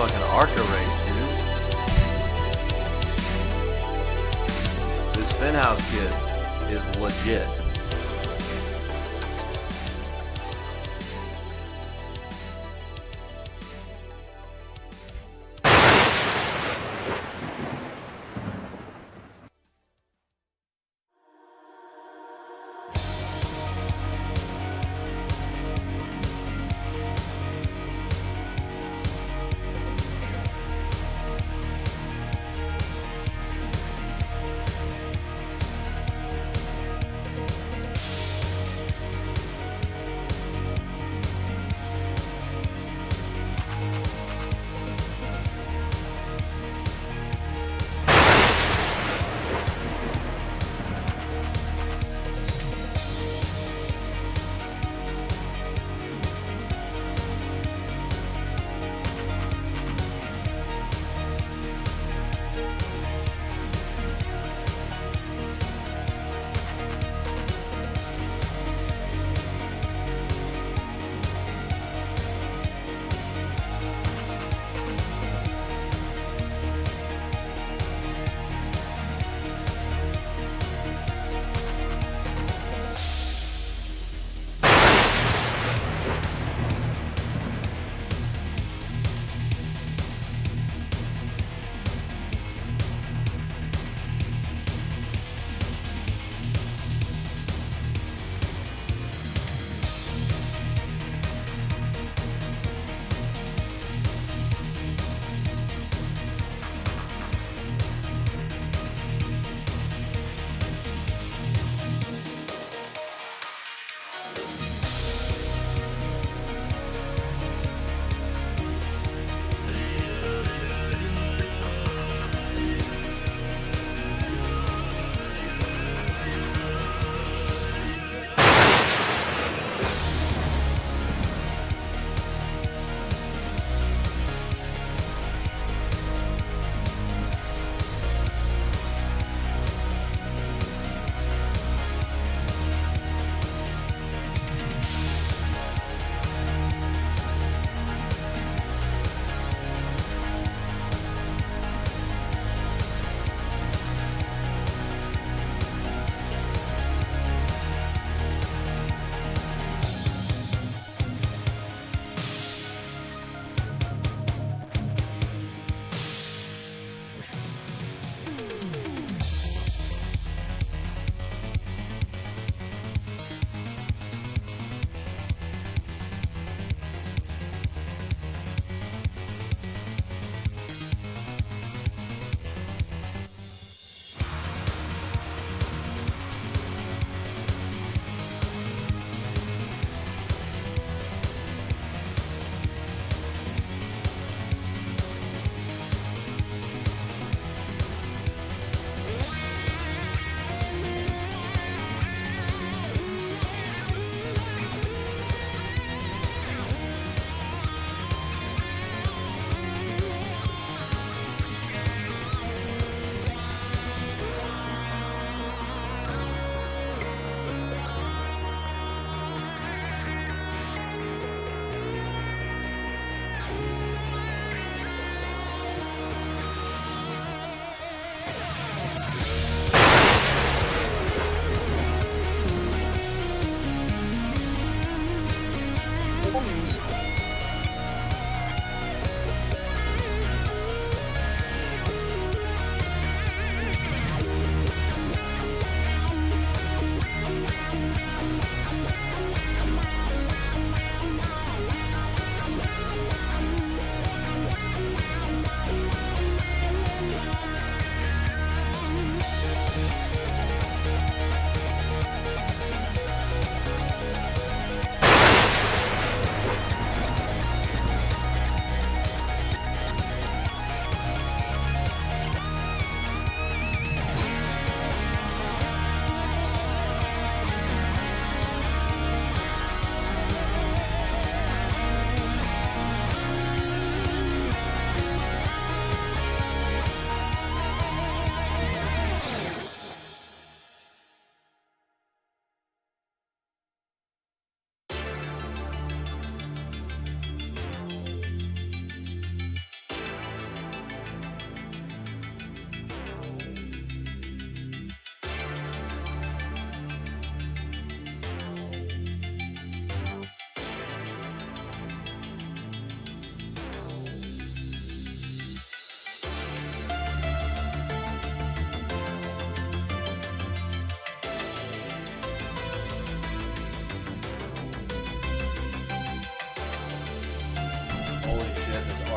fucking ARCA race, dude. This Finhouse kid is legit.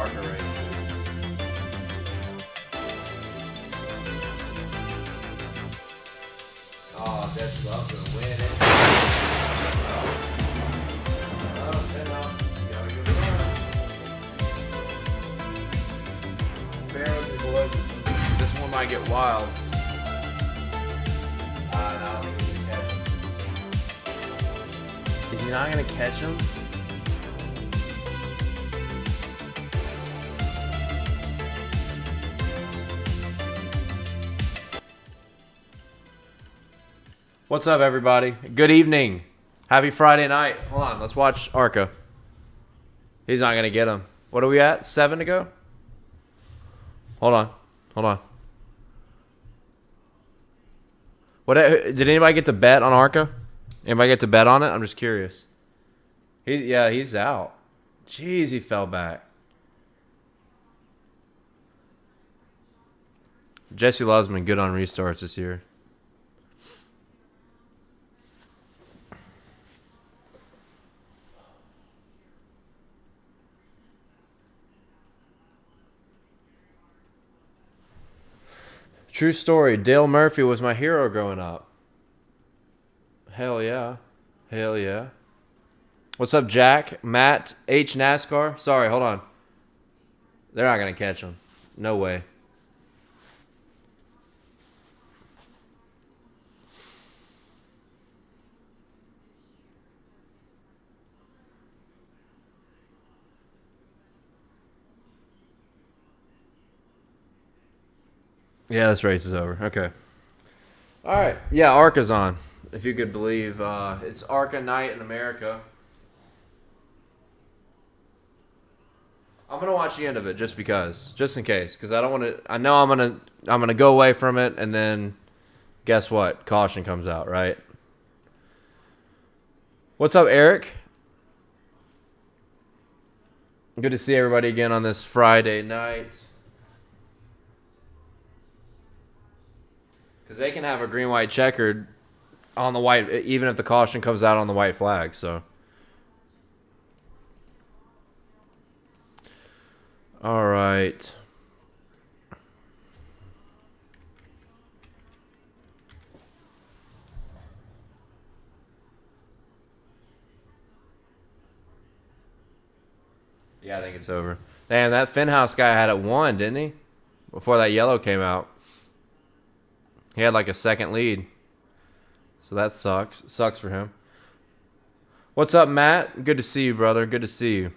ARCA races. Oh, Jesse Love's gonna win it. Oh, gotta give it up. Bear with me, boys. This one might get wild. No, I don't think he's gonna catch him. Is he not gonna catch him? What's up, everybody? Good evening. Happy Friday night. Hold on, let's watch ARCA. He's not gonna get him. What are we at? 7 to go? Hold on. What? Did anybody get to bet on ARCA? Anybody get to bet on it? I'm just curious. He's out. Jeez, he fell back. Jesse Love's been good on restarts this year. True story. Dale Murphy was my hero growing up. Hell yeah. What's up, Jack? Matt H. Nascar? Sorry, hold on. They're not going to catch him. No way. Yeah, this race is over. Okay. All right. Yeah, ARCA's on. If you could believe, it's ARCA night in America. I'm gonna watch the end of it just in case, because I don't want to. I know I'm gonna go away from it, and then guess what? Caution comes out, right? What's up, Eric? Good to see everybody again on this Friday night. Because they can have a green-white checkered on the white, even if the caution comes out on the white flag. So, all right. Yeah, I think it's over. Man, that Finhouse guy had it won, didn't he? Before that yellow came out. He had like a second lead. So that sucks. Sucks for him. What's up, Matt? Good to see you, brother. Good to see you.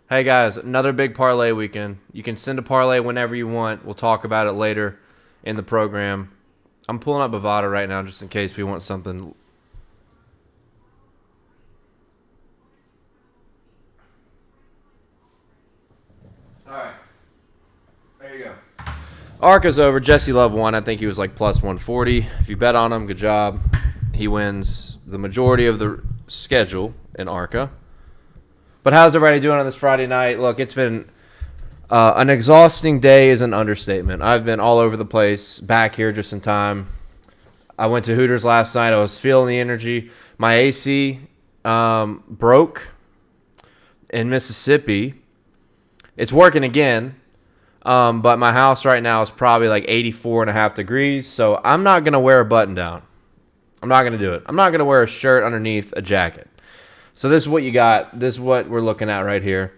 Hey, guys. Another big parlay weekend. You can send a parlay whenever you want. We'll talk about it later in the program. I'm pulling up Bovada right now just in case we want something. All right. There you go. ARCA's over. Jesse Love won. I think he was like plus 140. If you bet on him, good job. He wins the majority of the schedule in ARCA. But how's everybody doing on this Friday night? Look, it's been an exhausting day is an understatement. I've been all over the place, back here just in time. I went to Hooters last night. I was feeling the energy. My AC broke in Mississippi. It's working again. But my house right now is probably like 84.5 degrees, so I'm not going to wear a button down. I'm not going to do it. I'm not going to wear a shirt underneath a jacket. So this is what you got. This is what we're looking at right here.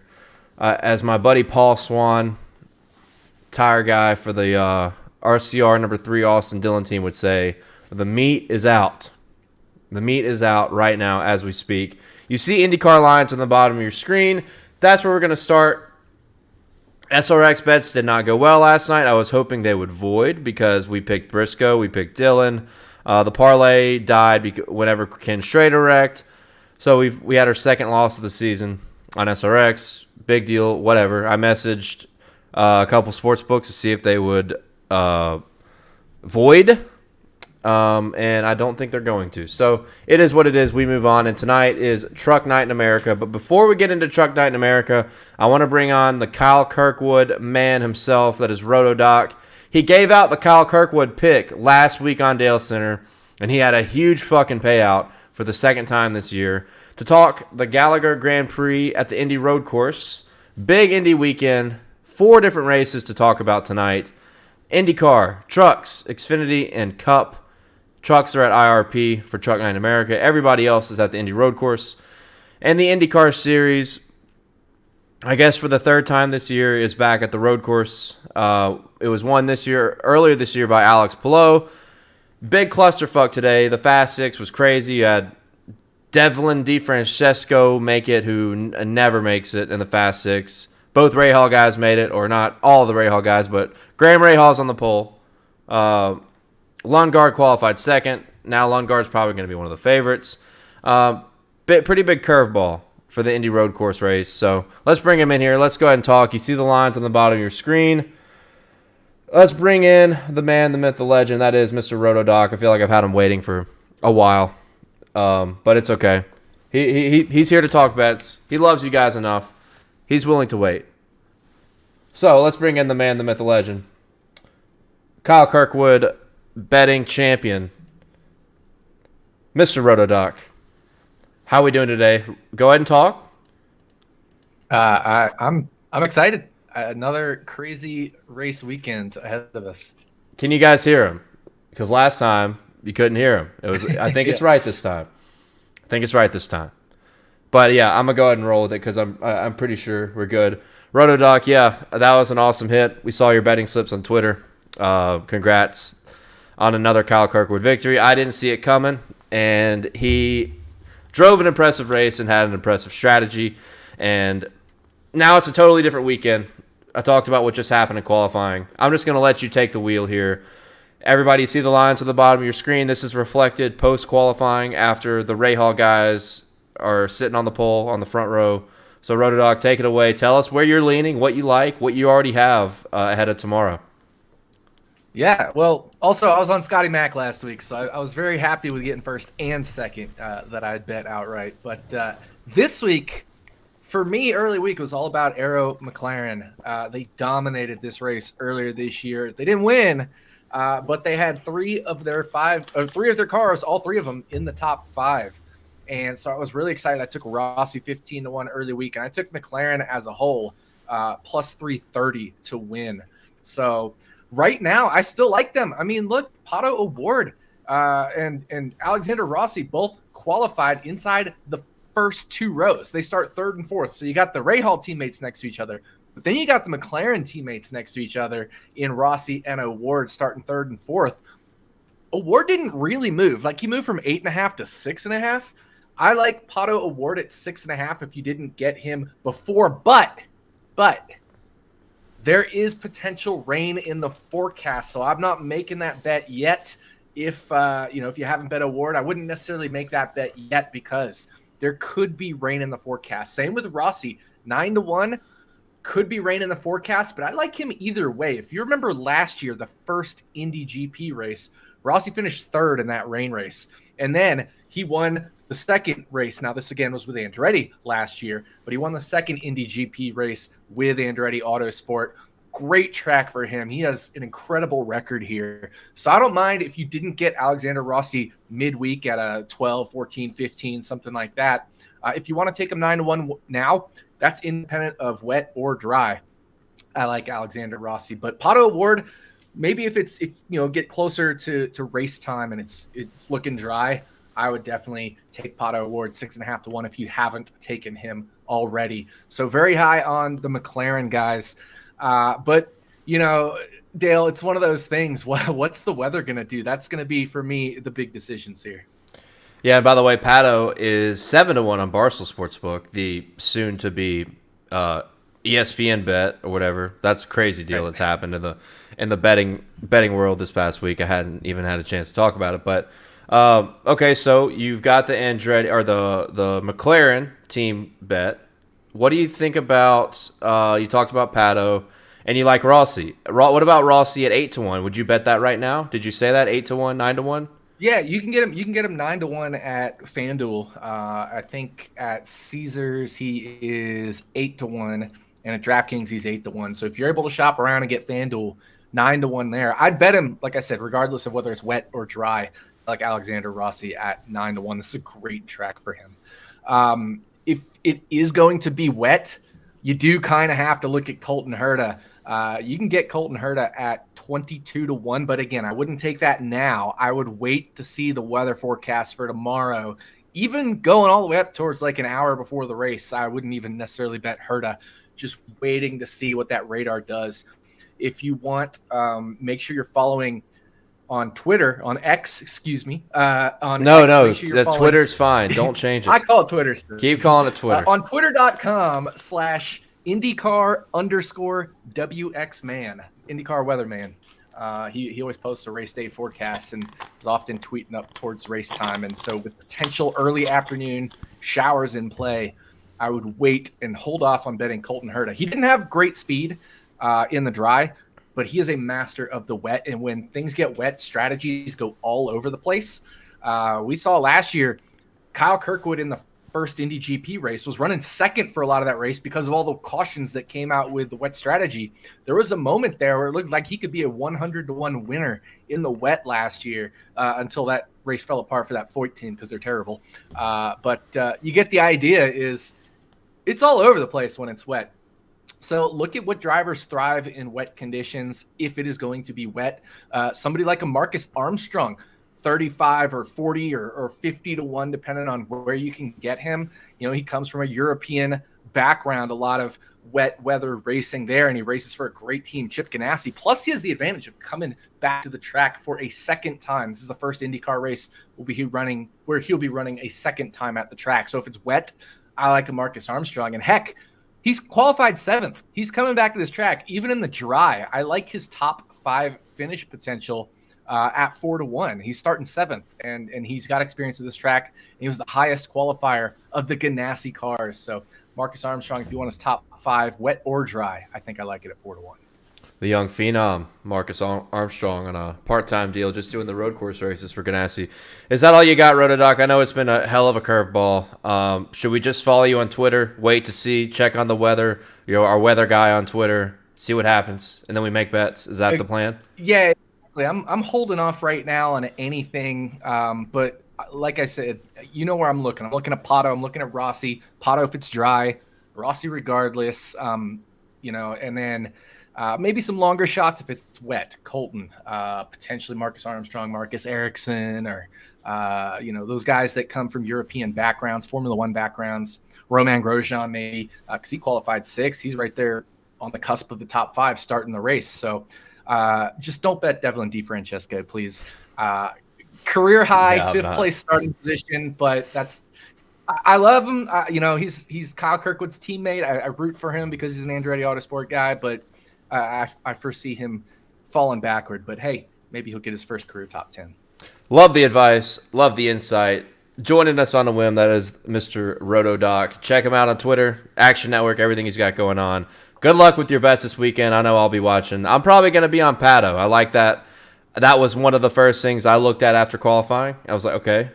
As my buddy Paul Swan, tire guy for the RCR number 3 Austin Dillon team would say, the meat is out. The meat is out right now as we speak. You see IndyCar lines on the bottom of your screen. That's where we're going to start. SRX bets did not go well last night. I was hoping they would void because we picked Briscoe, we picked Dillon. The parlay died whenever Ken Schrader wrecked. So we had our second loss of the season on SRX. Big deal, whatever. I messaged a couple sports books to see if they would void. And I don't think they're going to. So it is what it is. We move on. And tonight is Truck Night in America. But before we get into Truck Night in America, I want to bring on the Kyle Kirkwood man himself. That is RotoDoc. He gave out the Kyle Kirkwood pick last week on Dalescenter. And he had a huge fucking payout for the second time this year. To talk the Gallagher Grand Prix at the Indy Road Course, Big Indy weekend. 4 different races to talk about tonight. IndyCar, Trucks, Xfinity, and Cup. Trucks are at IRP for Truck Night America. Everybody else is at the Indy Road Course. And the IndyCar Series, I guess for the 3rd time this year, is back at the Road Course. It was won earlier this year by Alex Palou. Big clusterfuck today. The Fast Six was crazy. You had Devlin DeFrancesco make it, who never makes it in the Fast Six. Both Rahal guys made it, or not all of the Rahal guys, but Graham Rahal's on the pole. Lundgaard qualified 2nd. Now Lundgaard's probably going to be one of the favorites. Pretty big curveball for the Indy Road Course race. So let's bring him in here. Let's go ahead and talk. You see the lines on the bottom of your screen. Let's bring in the man, the myth, the legend. That is Mr. RotoDoc. I feel like I've had him waiting for a while, but it's okay. He's here to talk bets. He loves you guys enough. He's willing to wait. So let's bring in the man, the myth, the legend. Kyle Kirkwood, betting champion. Mr. RotoDoc. How are we doing today? Go ahead and talk. I'm excited. Another crazy race weekend ahead of us. Can you guys hear him? Because last time you couldn't hear him. It was. I think it's right this time. But yeah, I'm gonna go ahead and roll with it because I'm pretty sure we're good. RotoDoc, yeah, that was an awesome hit. We saw your betting slips on Twitter. Congrats on another Kyle Kirkwood victory. I didn't see it coming, and he drove an impressive race and had an impressive strategy. And now it's a totally different weekend. I talked about what just happened in qualifying. I'm just going to let you take the wheel here. Everybody see the lines at the bottom of your screen. This is reflected post-qualifying after the Rahal guys are sitting on the pole on the front row. So, RotoDoc, take it away. Tell us where you're leaning, what you like, what you already have ahead of tomorrow. Yeah, well, also, I was on Scotty Mac last week, so I was very happy with getting 1st and 2nd that I had bet outright. But this week, for me, early week was all about Arrow McLaren. They dominated this race earlier this year. They didn't win, but they had 3 of their cars, all 3 of them, in the top 5. And so I was really excited. I took Rossi 15-1 early week, and I took McLaren as a whole plus 330 to win. So right now, I still like them. I mean, look, Pato O'Ward and Alexander Rossi both qualified inside the first 2 rows. They start 3rd and 4th. So you got the Rahal teammates next to each other, but then you got the McLaren teammates next to each other in Rossi and O'Ward starting 3rd and 4th. O'Ward didn't really move. Like, he moved from 8.5 to 6.5. I like Pato O'Ward at 6.5 if you didn't get him before, but there is potential rain in the forecast, so I'm not making that bet yet. If you haven't bet O'Ward, I wouldn't necessarily make that bet yet because there could be rain in the forecast. Same with Rossi, 9-1, could be rain in the forecast, but I like him either way. If you remember last year, the first Indy GP race, Rossi finished 3rd in that rain race, and then he won the 2nd race. Now, this again was with Andretti last year, but he won the 2nd Indy GP race with Andretti Autosport. Great track for him. He has an incredible record here. So I don't mind if you didn't get Alexander Rossi midweek at a 12, 14, 15, something like that. If you want to take him 9-1 now, that's independent of wet or dry. I like Alexander Rossi, but Pato O'Ward, maybe if it's get closer to race time and it's looking dry, I would definitely take Pato O'Ward 6.5 to 1 if you haven't taken him already. So very high on the McLaren guys. But Dale, it's one of those things. What's the weather going to do? That's going to be, for me, the big decisions here. Yeah, by the way, Pato is 7-1 on Barstool Sportsbook, the soon-to-be ESPN bet or whatever. That's a crazy deal that's happened in the betting world this past week. I hadn't even had a chance to talk about it, but okay, so you've got the Andretti or the McLaren team bet. What do you think about? You talked about Pato, and you like Rossi. What about Rossi at 8-1? Would you bet that right now? Did you say that 8-1, 9-1? Yeah, you can get him. You can get him 9-1 at FanDuel. I think at Caesars he is 8-1, and at DraftKings he's 8-1. So if you're able to shop around and get FanDuel 9-1 there, I'd bet him. Like I said, regardless of whether it's wet or dry, like Alexander Rossi at 9-1. This is a great track for him. If it is going to be wet, You do kind of have to look at Colton Herta. You can get Colton Herta at 22-1, but again, I wouldn't take that now. I would wait to see the weather forecast for tomorrow. Even going all the way up towards like an hour before the race, I wouldn't even necessarily bet Herta. Just waiting to see what that radar does. If you want, make sure you're following on Twitter, on X, excuse me. The Twitter's fine. Don't change it. I call it Twitter. Keep calling it Twitter. On twitter.com/IndyCar_WXMan, IndyCar Weatherman. He always posts a race day forecast and is often tweeting up towards race time. And so with potential early afternoon showers in play, I would wait and hold off on betting Colton Herta. He didn't have great speed in the dry, but he is a master of the wet. And when things get wet, strategies go all over the place. We saw last year, Kyle Kirkwood in the first Indy GP race was running second for a lot of that race because of all the cautions that came out with the wet strategy. There was a moment there where it looked like he could be a 100-1 winner in the wet last year until that race fell apart for that Foyt team because they're terrible. But you get the idea is it's all over the place when it's wet. So look at what drivers thrive in wet conditions if it is going to be wet. Somebody like a Marcus Armstrong, 35 or 40 or 50-1, depending on where you can get him. You know, he comes from a European background, a lot of wet weather racing there, and he races for a great team, Chip Ganassi. Plus, he has the advantage of coming back to the track for a second time. This is the first IndyCar race he'll be running a second time at the track. So if it's wet, I like a Marcus Armstrong. And heck, he's qualified 7th. He's coming back to this track, even in the dry. I like his top 5 finish potential at 4-1. He's starting 7th, and he's got experience at this track. And he was the highest qualifier of the Ganassi cars. So Marcus Armstrong, if you want his top 5, wet or dry, I think I like it at 4-1. The young phenom, Marcus Armstrong, on a part-time deal, just doing the road course races for Ganassi. Is that all you got, RotoDoc? I know it's been a hell of a curveball. Should we just follow you on Twitter, wait to see, check on the weather, our weather guy on Twitter, see what happens, and then we make bets? Is that the plan? Yeah, I'm holding off right now on anything, but like I said, you know where I'm looking. I'm looking at Pato. I'm looking at Rossi. Pato if it's dry, Rossi regardless, and then maybe some longer shots if it's wet. Colton, potentially Marcus Armstrong, Marcus Ericsson, or those guys that come from European backgrounds, Formula One backgrounds. Romain Grosjean maybe, because he qualified 6th. He's right there on the cusp of the top 5 starting the race. So just don't bet Devlin DeFrancesco, please. Career high, 5th place starting position, but I love him. He's Kyle Kirkwood's teammate. I root for him because he's an Andretti Autosport guy, but I foresee him falling backward. But hey, maybe he'll get his first career top 10. Love the advice. Love the insight. Joining us on a whim, that is Mr. RotoDoc. Check him out on Twitter, Action Network, everything he's got going on. Good luck with your bets this weekend. I know I'll be watching. I'm probably going to be on Pato. I like that. That was one of the first things I looked at after qualifying. I was like, okay,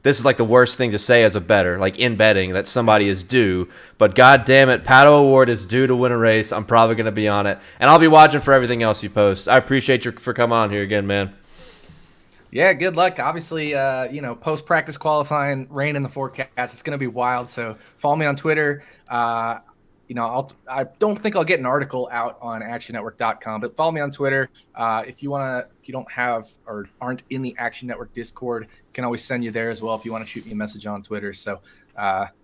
this is like the worst thing to say as a bettor, like in betting, that somebody is due. But God damn it, Pato Award is due to win a race. I'm probably going to be on it. And I'll be watching for everything else you post. I appreciate you for coming on here again, man. Yeah, good luck. Obviously, post-practice qualifying, rain in the forecast. It's going to be wild. So follow me on Twitter. I don't think I'll get an article out on actionnetwork.com, but follow me on Twitter. If you don't have or aren't in the Action Network Discord, can always send you there as well if you want to shoot me a message on Twitter. So,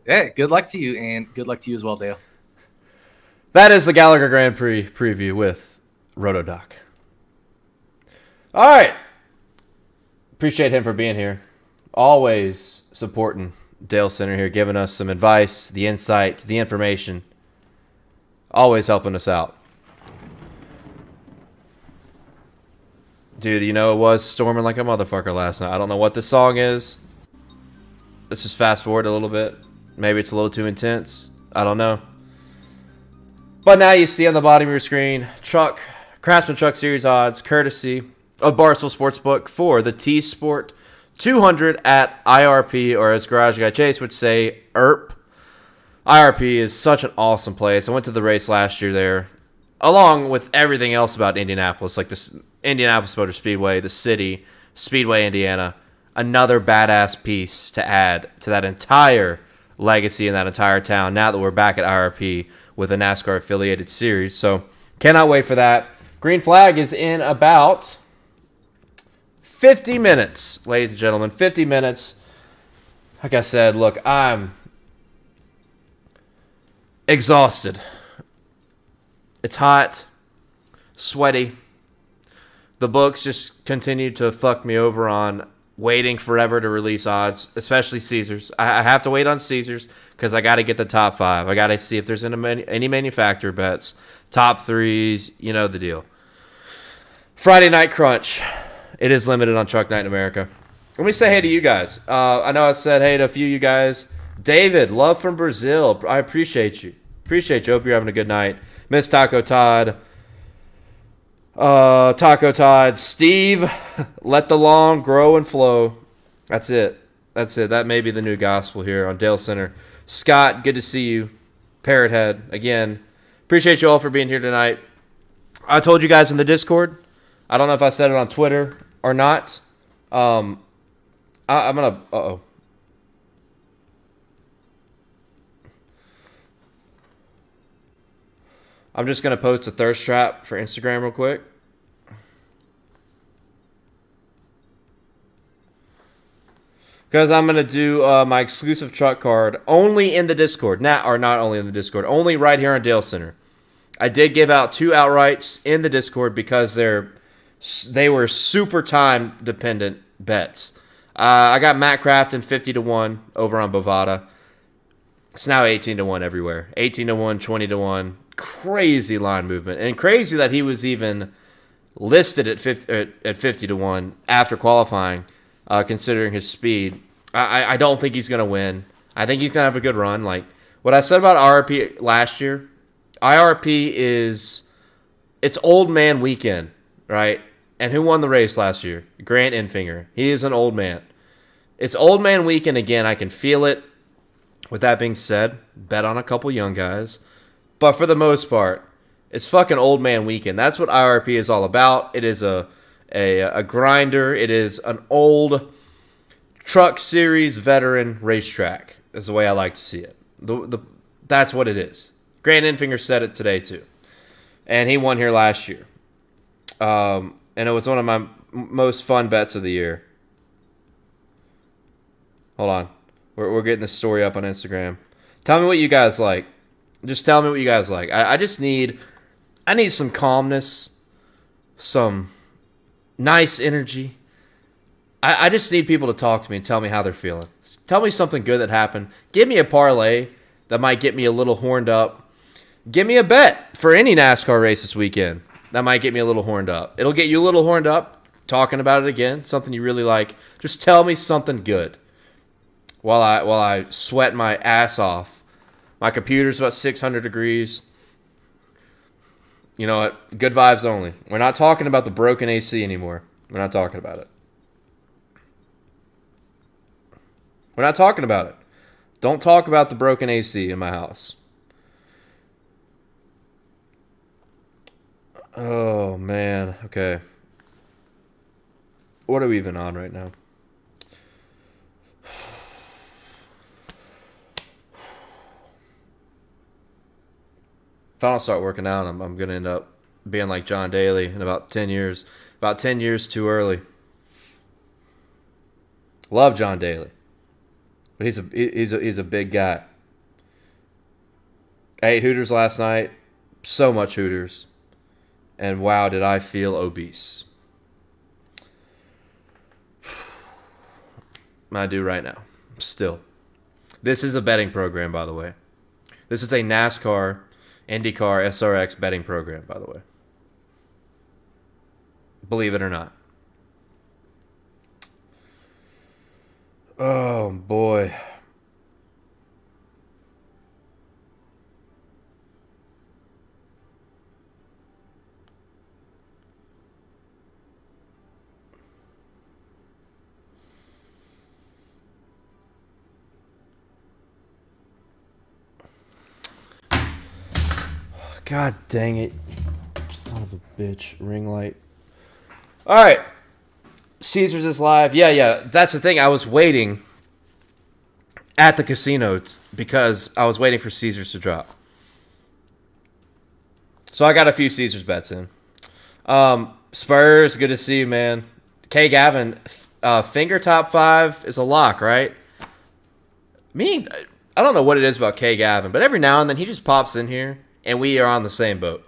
good luck to you, and good luck to you as well, Dale. That is the Gallagher Grand Prix preview with RotoDoc. All right. Appreciate him for being here. Always supporting Dalescenter here, giving us some advice, the insight, the information. Always helping us out. Dude, it was storming like a motherfucker last night. I don't know what this song is. Let's just fast forward a little bit. Maybe it's a little too intense. I don't know. But now you see on the bottom of your screen, Craftsman Truck Series odds, courtesy of Barstool Sportsbook for the TSport 200 at IRP, or as Garage Guy Chase would say, IRP. IRP is such an awesome place. I went to the race last year there, along with everything else about Indianapolis, like this Indianapolis Motor Speedway, the city, Speedway, Indiana. Another badass piece to add to that entire legacy in that entire town now that we're back at IRP with a NASCAR affiliated series. So cannot wait for that. Green flag is in about 50 minutes, ladies and gentlemen. 50 minutes. Like I said, look, I'm exhausted. It's hot, sweaty. The books just continue to fuck me over on waiting forever to release odds, especially Caesars. I have to wait on Caesars because I got to get the top 5. I got to see if there's any manufacturer bets, top 3s, you know the deal. Friday Night Crunch. It is limited on Truck Night in America. Let me say hey to you guys. I know I said hey to a few of you guys. David, love from Brazil. I appreciate you. Appreciate you. Hope you're having a good night. Miss Taco Todd. Taco Todd. Steve, let the lawn grow and flow. That's it. That's it. That may be the new gospel here on Dalescenter. Scott, good to see you. Parrot Head, again. Appreciate you all for being here tonight. I told you guys in the Discord. I don't know if I said it on Twitter or not. I'm gonna. I'm just gonna post a thirst trap for Instagram real quick. Because I'm gonna do my exclusive truck card only in the Discord. Not only in the Discord, only right here on Dalescenter. I did give out 2 outrights in the Discord because they were super time dependent bets. I got Matt Crafton 50-1 over on Bovada. It's now 18-1 everywhere. 18-1, 20-1. Crazy line movement. And crazy that he was even listed at 50-1 after qualifying, considering his speed. I don't think he's going to win. I think he's going to have a good run. Like what I said about IRP last year, IRP it's old man weekend, right? And who won the race last year? Grant Enfinger. He is an old man. It's old man weekend again. I can feel it. With that being said, bet on a couple young guys. But for the most part, it's fucking old man weekend. That's what IRP is all about. It is a grinder. It is an old truck series veteran racetrack. Is the way I like to see it. That's what it is. Grant Enfinger said it today too. And he won here last year. And it was one of my most fun bets of the year. Hold on. We're getting this story up on Instagram. Tell me what you guys like. Just tell me what you guys like. I need some calmness, some nice energy. I just need people to talk to me and tell me how they're feeling. Tell me something good that happened. Give me a parlay that might get me a little horned up. Give me a bet for any NASCAR race this weekend. That might get me a little horned up. It'll get you a little horned up talking about it again. Something you really like. Just tell me something good. While I sweat my ass off. My computer's about 600 degrees. You know what? Good vibes only. We're not talking about the broken AC anymore. We're not talking about it. We're not talking about it. Don't talk about the broken AC in my house. Oh, man. Okay. What are we even on right now? If I don't start working out, I'm going to end up being like John Daly in about 10 years. About 10 years too early. Love John Daly. But he's a big guy. I ate Hooters last night. So much Hooters. And wow, did I feel obese. I do right now. Still. This is a betting program, by the way. This is a NASCAR, IndyCar, SRX betting program, by the way. Believe it or not. Oh, boy. God dang it. Son of a bitch. Ring light. All right. Caesars is live. Yeah. That's the thing. I was waiting. at the casino because I was waiting for Caesars to drop. So I got a few Caesars bets in. Spurs, good to see you, man. K. Gavin, finger top 5 is a lock, right? I don't know what it is about K. Gavin, but every now and then he just pops in here, and we are on the same boat.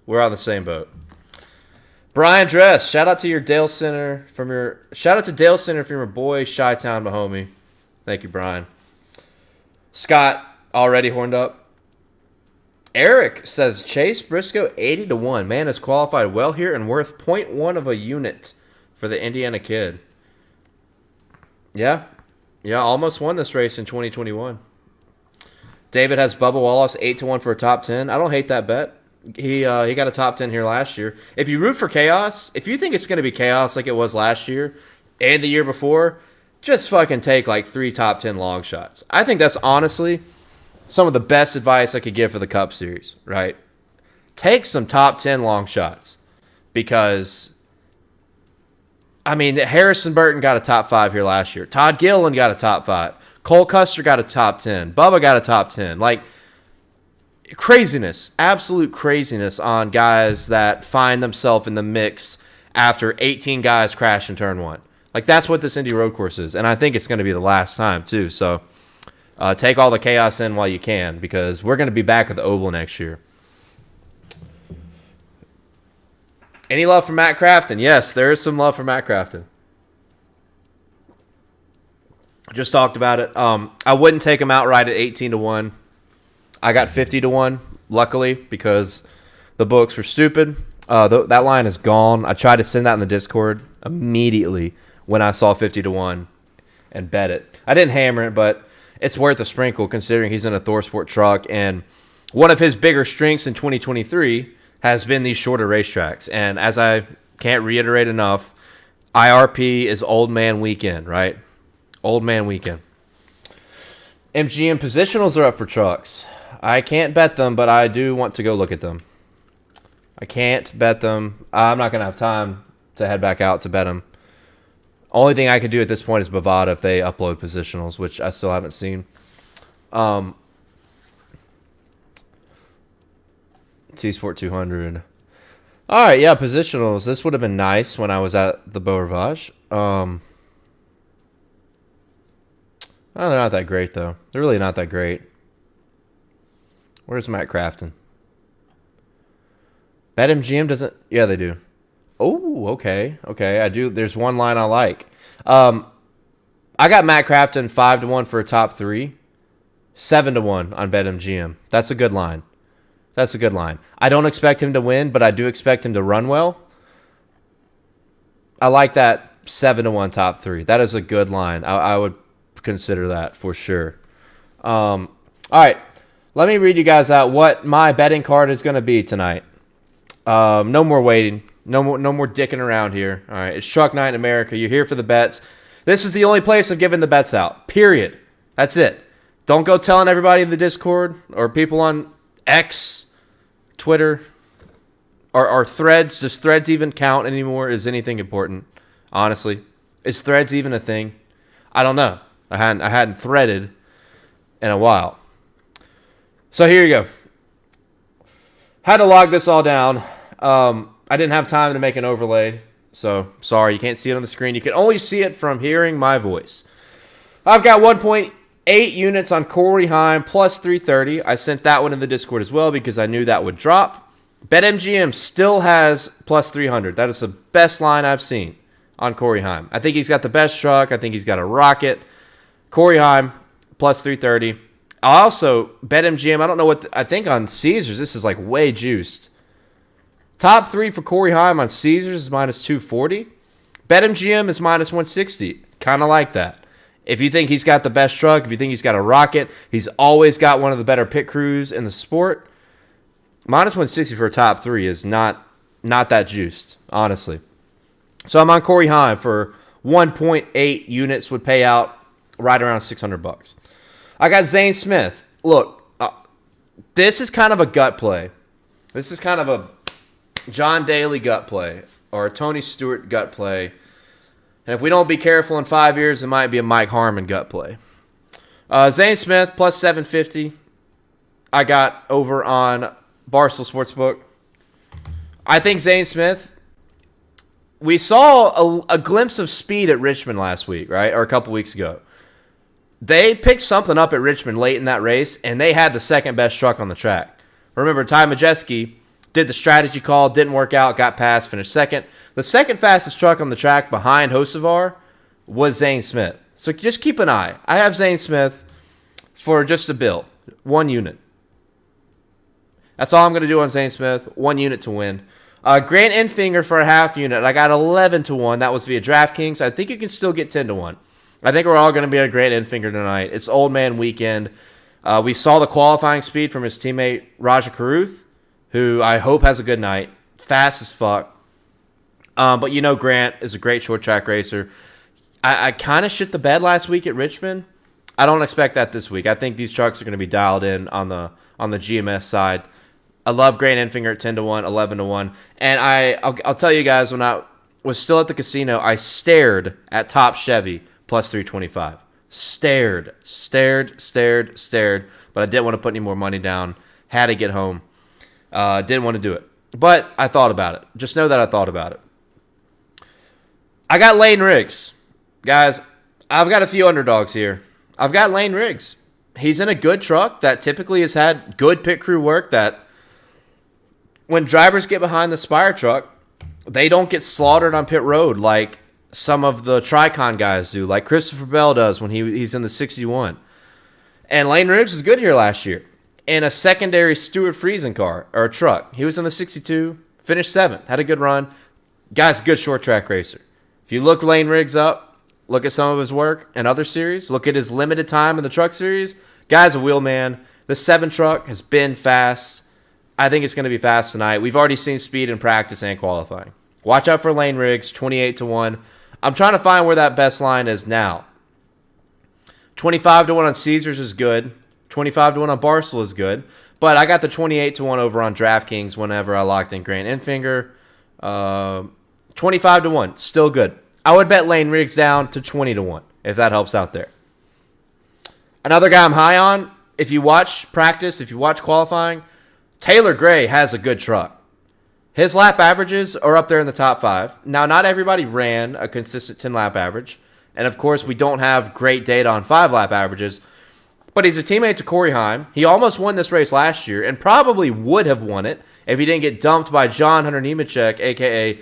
We're on the same boat. Brian Dress, shout out to Dalescenter from your boy Chi-Town Mahomie. Thank you, Brian. Scott already horned up. Eric says Chase Briscoe 80-1. Man has qualified well here and worth 0.1 of a unit for the Indiana kid. Yeah, almost won this race in 2021. David has Bubba Wallace 8-1 for a top 10. I don't hate that bet. He got a top 10 here last year. If you root for chaos, if you think it's going to be chaos like it was last year and the year before, just fucking take like 3 top 10 long shots. I think that's honestly some of the best advice I could give for the Cup Series, right? Take some top 10 long shots because, I mean, Harrison Burton got a top 5 here last year. Todd Gilliland got a top 5. Cole Custer got a top 10. Bubba got a top 10. Like, craziness, absolute craziness on guys that find themselves in the mix after 18 guys crash in turn 1. Like, that's what this Indy road course is, and I think it's going to be the last time, too, so take all the chaos in while you can because we're going to be back at the Oval next year. Any love for Matt Crafton? Yes, there is some love for Matt Crafton. Just talked about it. I wouldn't take him outright at 18-1. I got 50-1, luckily, because the books were stupid. That line is gone. I tried to send that in the Discord immediately when I saw 50-1 and bet it. I didn't hammer it, but it's worth a sprinkle considering he's in a ThorSport truck. And one of his bigger strengths in 2023 has been these shorter racetracks. And as I can't reiterate enough, IRP is old man weekend, right? Old man weekend. MGM positionals are up for trucks. I can't bet them, but I do want to go look at them. I can't bet them. I'm not going to have time to head back out to bet them. Only thing I could do at this point is Bovada if they upload positionals, which I still haven't seen. TSport 200. All right, yeah, positionals. This would have been nice when I was at the Beau Rivage. Oh, they're not that great, though. They're really not that great. Where's Matt Crafton? BetMGM doesn't... Yeah, they do. Oh, okay. Okay, I do. There's one line I like. I got Matt Crafton 5-1 for a top 3. 7-1 on BetMGM. That's a good line. That's a good line. I don't expect him to win, but I do expect him to run well. I like that 7-1 top 3. That is a good line. I would consider that for sure. All right. Let me read you guys out what my betting card is going to be tonight. No more waiting. No more dicking around here. All right. It's Truck Night in America. You're here for the bets. This is the only place I'm giving the bets out. Period. That's it. Don't go telling everybody in the Discord or people on X, Twitter, or Threads. Does Threads even count anymore? Is anything important? Honestly. Is Threads even a thing? I don't know. I hadn't threaded in a while. So here you go. Had to log this all down. I didn't have time to make an overlay, so sorry, you can't see it on the screen. You can only see it from hearing my voice. I've got 1.8 units on Corey Heim plus 330. I sent that one in the Discord as well because I knew that would drop. BetMGM still has plus 300. That is the best line I've seen on Corey Heim. I think he's got the best truck. I think he's got a rocket. Corey Heim plus 330. I also BetMGM. I don't know what I think on Caesars. This is like way juiced. Top 3 for Corey Heim on Caesars is minus 240. BetMGM is minus 160. Kind of like that. If you think he's got the best truck, if you think he's got a rocket, he's always got one of the better pit crews in the sport. Minus 160 for a top 3 is not that juiced, honestly. So I'm on Corey Heim for 1.8 units would pay out right around $600. I got Zane Smith. Look, this is kind of a gut play. This is kind of a John Daly gut play or a Tony Stewart gut play. And if we don't be careful in 5 years, it might be a Mike Harmon gut play. Zane Smith plus 750. I got over on Barstool Sportsbook. I think Zane Smith, we saw a glimpse of speed at Richmond last week, right? Or a couple weeks ago. They picked something up at Richmond late in that race, and they had the second best truck on the track. Remember, Ty Majeski did the strategy call, didn't work out, got past, finished second. The second fastest truck on the track behind Hocevar was Zane Smith. So just keep an eye. I have Zane Smith for just a bill, 1 unit. That's all I'm going to do on Zane Smith, 1 unit to win. Grant Enfinger for a half unit. I got 11 to 1. That was via DraftKings. I think you can still get 10 to 1. I think we're all going to be on Grant Enfinger tonight. It's old man weekend. We saw the qualifying speed from his teammate Raja Caruth, who I hope has a good night. Fast as fuck. But you know Grant is a great short track racer. I kind of shit the bed last week at Richmond. I don't expect that this week. I think these trucks are going to be dialed in on the GMS side. I love Grant Enfinger at 10 to 1, 11 to 1. And I'll tell you guys, when I was still at the casino, I stared at Top Chevy plus 325. Stared, but I didn't want to put any more money down. Had to get home. Didn't want to do it. But I thought about it. Just know that I thought about it. I got Lane Riggs. Guys, I've got a few underdogs here. I've got Lane Riggs. He's in a good truck that typically has had good pit crew work, that when drivers get behind the Spire truck, they don't get slaughtered on pit road like some of the Tricon guys do, like Christopher Bell does when he's in the 61. And Lane Riggs was good here last year in a secondary Stuart Friesen car, or a truck. He was in the 62, finished 7th, had a good run. Guy's a good short track racer. If you look Lane Riggs up, look at some of his work in other series, look at his limited time in the truck series, guy's a wheel man. The 7 truck has been fast. I think it's going to be fast tonight. We've already seen speed in practice and qualifying. Watch out for Lane Riggs, 28 to 1. I'm trying to find where that best line is now. 25 to 1 on Caesars is good. 25 to 1 on Barstool is good. But I got the 28 to 1 over on DraftKings whenever I locked in Grant Enfinger. 25 to 1, still good. I would bet Lane Riggs down to 20 to 1, if that helps out there. Another guy I'm high on, if you watch practice, if you watch qualifying, Taylor Gray has a good truck. His lap averages are up there in the top 5. Now, not everybody ran a consistent 10-lap average. And, of course, we don't have great data on 5-lap averages. But he's a teammate to Corey Heim. He almost won this race last year and probably would have won it if he didn't get dumped by John Hunter Nemechek, a.k.a.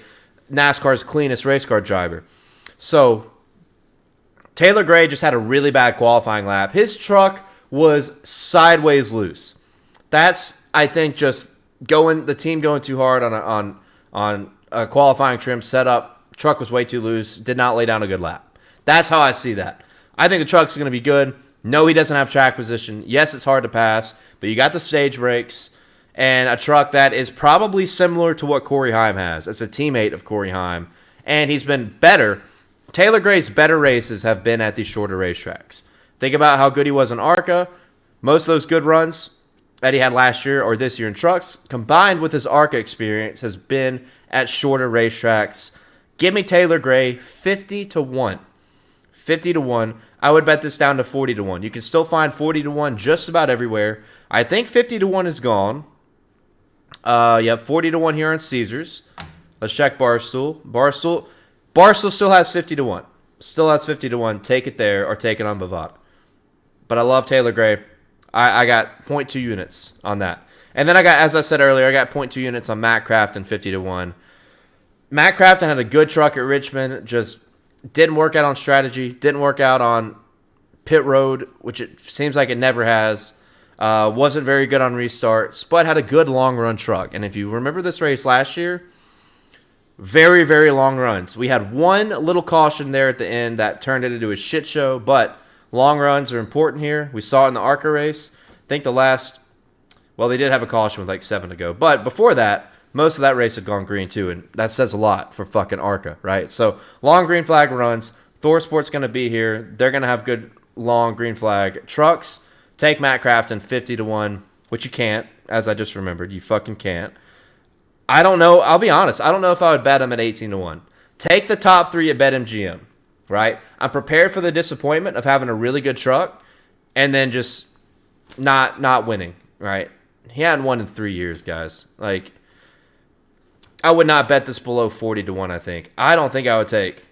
NASCAR's cleanest race car driver. So, Taylor Gray just had a really bad qualifying lap. His truck was sideways loose. That's, I think, just the team going too hard on a qualifying trim setup. Truck was way too loose. Did not lay down a good lap. That's how I see that. I think the truck's going to be good. No, he doesn't have track position. Yes, it's hard to pass, but you got the stage brakes and a truck that is probably similar to what Corey Heim has. It's a teammate of Corey Heim, and he's been better. Taylor Gray's better races have been at these shorter racetracks. Think about how good he was in ARCA. Most of those good runs that he had last year or this year in trucks, combined with his ARCA experience, has been at shorter racetracks. Give me Taylor Gray 50 to 1. 50 to 1. I would bet this down to 40 to 1. You can still find 40 to 1 just about everywhere. I think 50 to 1 is gone. 40 to 1 here on Caesars. Let's check Barstool. Barstool still has 50 to 1. Still has 50 to 1. Take it there or take it on Bovada. But I love Taylor Gray. I got 0.2 units on that. And then I got, as I said earlier, I got 0.2 units on Matt Crafton, 50 to 1. Matt Crafton had a good truck at Richmond, just didn't work out on strategy, didn't work out on pit road, which it seems like it never has. Wasn't very good on restarts, but had a good long run truck. And if you remember this race last year, very, very long runs. We had one little caution there at the end that turned it into a shit show, but long runs are important here. We saw it in the ARCA race. I think they did have a caution with like 7 to go. But before that, most of that race had gone green too, and that says a lot for fucking ARCA, right? So long green flag runs. ThorSport's going to be here. They're going to have good long green flag trucks. Take Matt Crafton 50 to 1, which you can't, as I just remembered. You fucking can't. I don't know. I'll be honest. I don't know if I would bet him at 18 to 1. Take the top 3 at BetMGM. Right? I'm prepared for the disappointment of having a really good truck and then just not winning, right? He hadn't won in 3 years, guys. Like, I would not bet this below 40-1, I think. I don't think I would take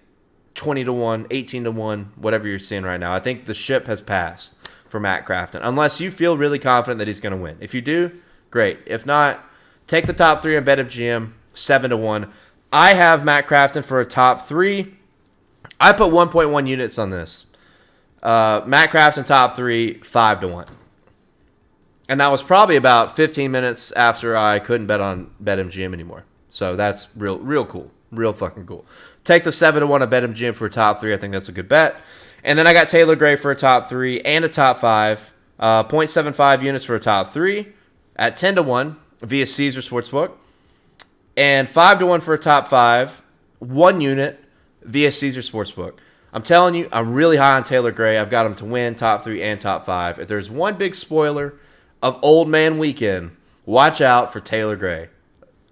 20-1, 18-1, whatever you're seeing right now. I think the ship has passed for Matt Crafton, unless you feel really confident that he's going to win. If you do, great. If not, take the top 3 on BetMGM, 7-1. I have Matt Crafton for a top 3. I put 1.1 units on this. Matt Crafton top 3, 5-1. And that was probably about 15 minutes after I couldn't bet on BetMGM anymore. So that's real cool. Real fucking cool. Take the 7-1 on BetMGM for a top 3. I think that's a good bet. And then I got Taylor Gray for a top 3 and a top 5. 0.75 units for a top 3 at 10-1 via Caesar Sportsbook. And 5-1 for a top 5, 1 unit via Caesar Sportsbook. I'm telling you, I'm really high on Taylor Gray. I've got him to win top 3 and top 5. If there's one big spoiler of Old Man Weekend, watch out for Taylor Gray.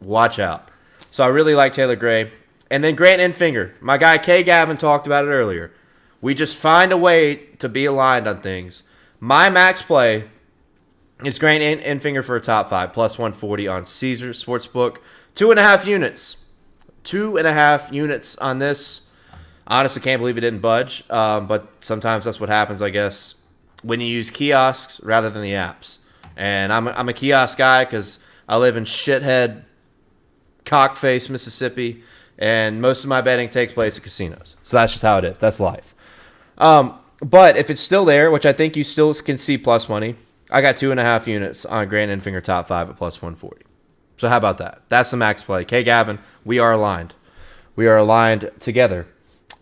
Watch out. So I really like Taylor Gray. And then Grant Enfinger. My guy K. Gavin talked about it earlier. We just find a way to be aligned on things. My max play is Grant Enfinger for a top 5, plus 140 on Caesar Sportsbook. 2.5 units. 2.5 units on this. Honestly, can't believe it didn't budge. But sometimes that's what happens, I guess, when you use kiosks rather than the apps. And I'm a kiosk guy because I live in shithead Cockface, Mississippi, and most of my betting takes place at casinos. So that's just how it is. That's life. But if it's still there, which I think you still can see plus money, I got 2.5 units on Grant Enfinger top 5 at plus 140. So how about that? That's the max play. K. Gavin, we are aligned. We are aligned together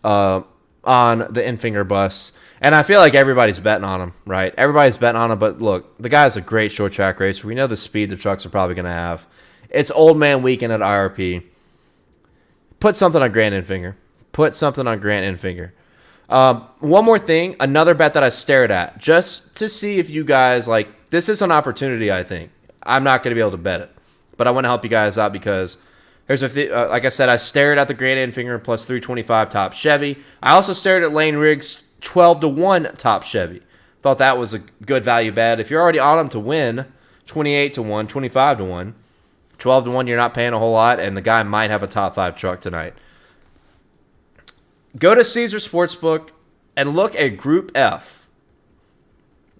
on the Enfinger bus. And I feel like everybody's betting on him, right? Everybody's betting on him, but look, the guy's a great short track racer. We know the speed the trucks are probably going to have. It's Old Man Weekend at IRP. Put something on Grant Enfinger. Put something on Grant Enfinger. One more thing, another bet that I stared at, just to see if you guys, like, this is an opportunity, I think. I'm not going to be able to bet it, but I want to help you guys out because here's like I said, I stared at the Grant Enfinger plus 325 top Chevy. I also stared at Lane Riggs 12-1 top Chevy. Thought that was a good value bet. If you're already on them to win, 28-1, 25-1, 12-1, you're not paying a whole lot, and the guy might have a top 5 truck tonight. Go to Caesar Sportsbook and look at Group F.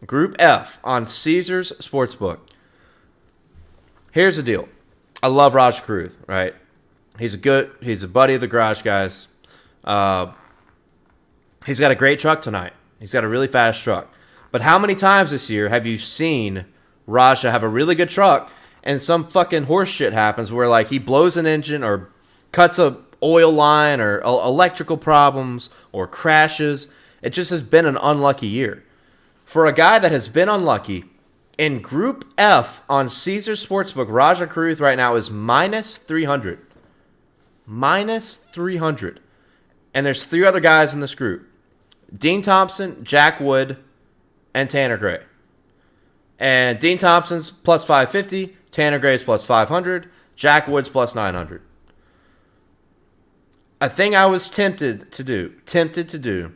Group F on Caesar's Sportsbook. Here's the deal. I love Raj Caruth, right? He's a buddy of the Garage Guys. He's got a great truck tonight. He's got a really fast truck. But how many times this year have you seen Raja have a really good truck and some fucking horse shit happens where, like, he blows an engine or cuts a oil line or electrical problems or crashes? It just has been an unlucky year. For a guy that has been unlucky, in Group F on Caesar Sportsbook, Raja Caruth right now is minus 300. Minus 300. And there's 3 other guys in this group. Dean Thompson, Jack Wood, and Tanner Gray. And Dean Thompson's plus 550, Tanner Gray's plus 500, Jack Wood's plus 900. A thing I was tempted to do,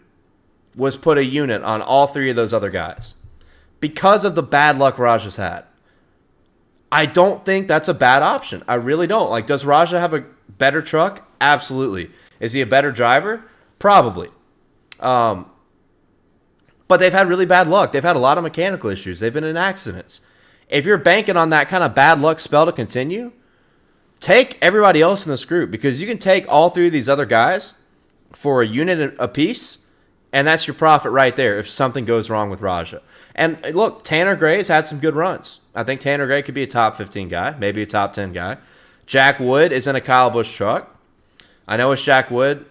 was put a unit on all 3 of those other guys. Because of the bad luck Raja's had. I don't think that's a bad option. I really don't. Like, does Raja have a better truck? Absolutely. Is he a better driver? Probably. But they've had really bad luck. They've had a lot of mechanical issues. They've been in accidents. If you're banking on that kind of bad luck spell to continue, take everybody else in this group, because you can take all 3 of these other guys for a unit apiece, and that's your profit right there if something goes wrong with Raja. And look, Tanner Gray's had some good runs. I think Tanner Gray could be a top 15 guy, maybe a top 10 guy. Jack Wood is in a Kyle Busch truck. I know it's Jack Wood,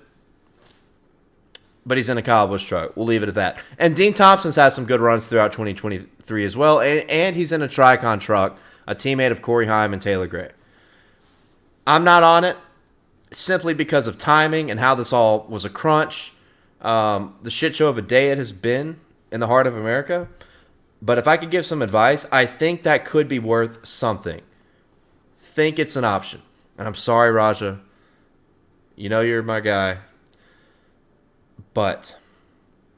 but he's in a Kyle Busch truck. We'll leave it at that. And Dean Thompson's had some good runs throughout 2023 as well, and he's in a Tricon truck, a teammate of Corey Heim and Taylor Gray. I'm not on it simply because of timing and how this all was a crunch. The shit show of a day it has been in the heart of America. But if I could give some advice, I think that could be worth something. Think it's an option. And I'm sorry, Raja. You know you're my guy. But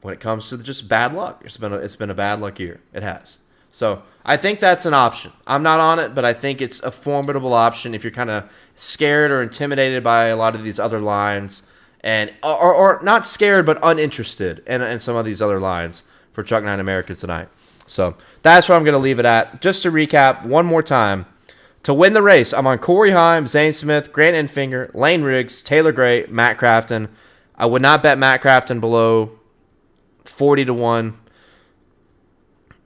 when it comes to just bad luck. It's been a bad luck year. It has. So I think that's an option. I'm not on it, but I think it's a formidable option if you're kind of scared or intimidated by a lot of these other lines, and or not scared but uninterested in some of these other lines for Truck 9 America tonight. So that's where I'm going to leave it at. Just to recap one more time, to win the race, I'm on Corey Heim, Zane Smith, Grant Enfinger, Lane Riggs, Taylor Gray, Matt Crafton. I would not bet Matt Crafton below 40-1.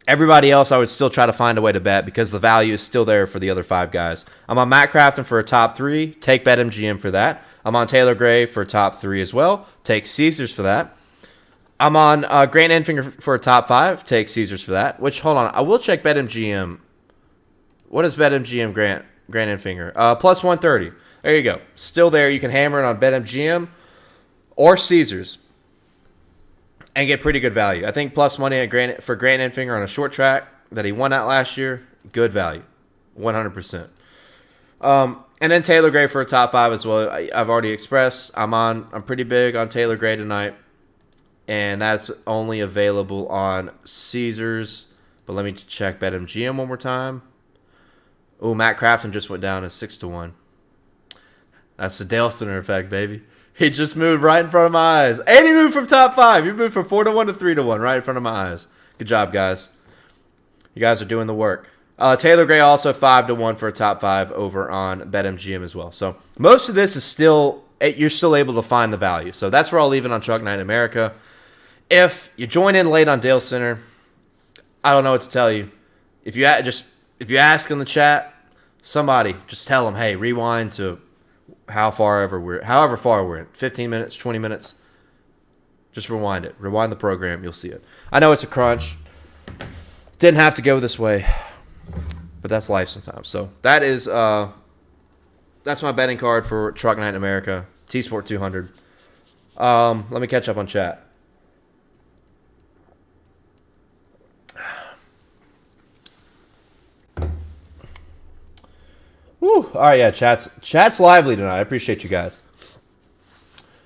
Everybody else, I would still try to find a way to bet because the value is still there for the other 5 guys. I'm on Matt Crafton for a top 3. Take BetMGM for that. I'm on Taylor Gray for a top 3 as well. Take Caesars for that. I'm on Grant Enfinger for a top 5. Take Caesars for that. Which, hold on, I will check BetMGM. What is BetMGM Grant Enfinger? Plus 130. There you go. Still there. You can hammer it on BetMGM or Caesars and get pretty good value. I think plus money for Grant Enfinger on a short track that he won at last year, good value, 100%. And then Taylor Gray for a top 5 as well. I've already expressed I'm pretty big on Taylor Gray tonight, and that's only available on Caesars. But let me check BetMGM one more time. Oh, Matt Crafton just went down to 6-1. That's the Dalescenter effect, baby. He just moved right in front of my eyes. And he moved from top 5. He moved from 4-1 to 3-1 right in front of my eyes. Good job, guys. You guys are doing the work. Taylor Gray also 5-1 for a top 5 over on BetMGM as well. So most of this is still, you're still able to find the value. So that's where I'll leave it on Truck 9 America. If you join in late on Dalescenter, I don't know what to tell you. If you ask in the chat, somebody just tell them, hey, rewind to however far we're in, 15 minutes, 20 minutes. Just rewind it. Rewind the program. You'll see it. I know it's a crunch. Didn't have to go this way, but that's life sometimes. So that is that's my betting card for Truck 9 America, TSport 200. Let me catch up on chat. Woo. All right, yeah, chat's lively tonight. I appreciate you guys.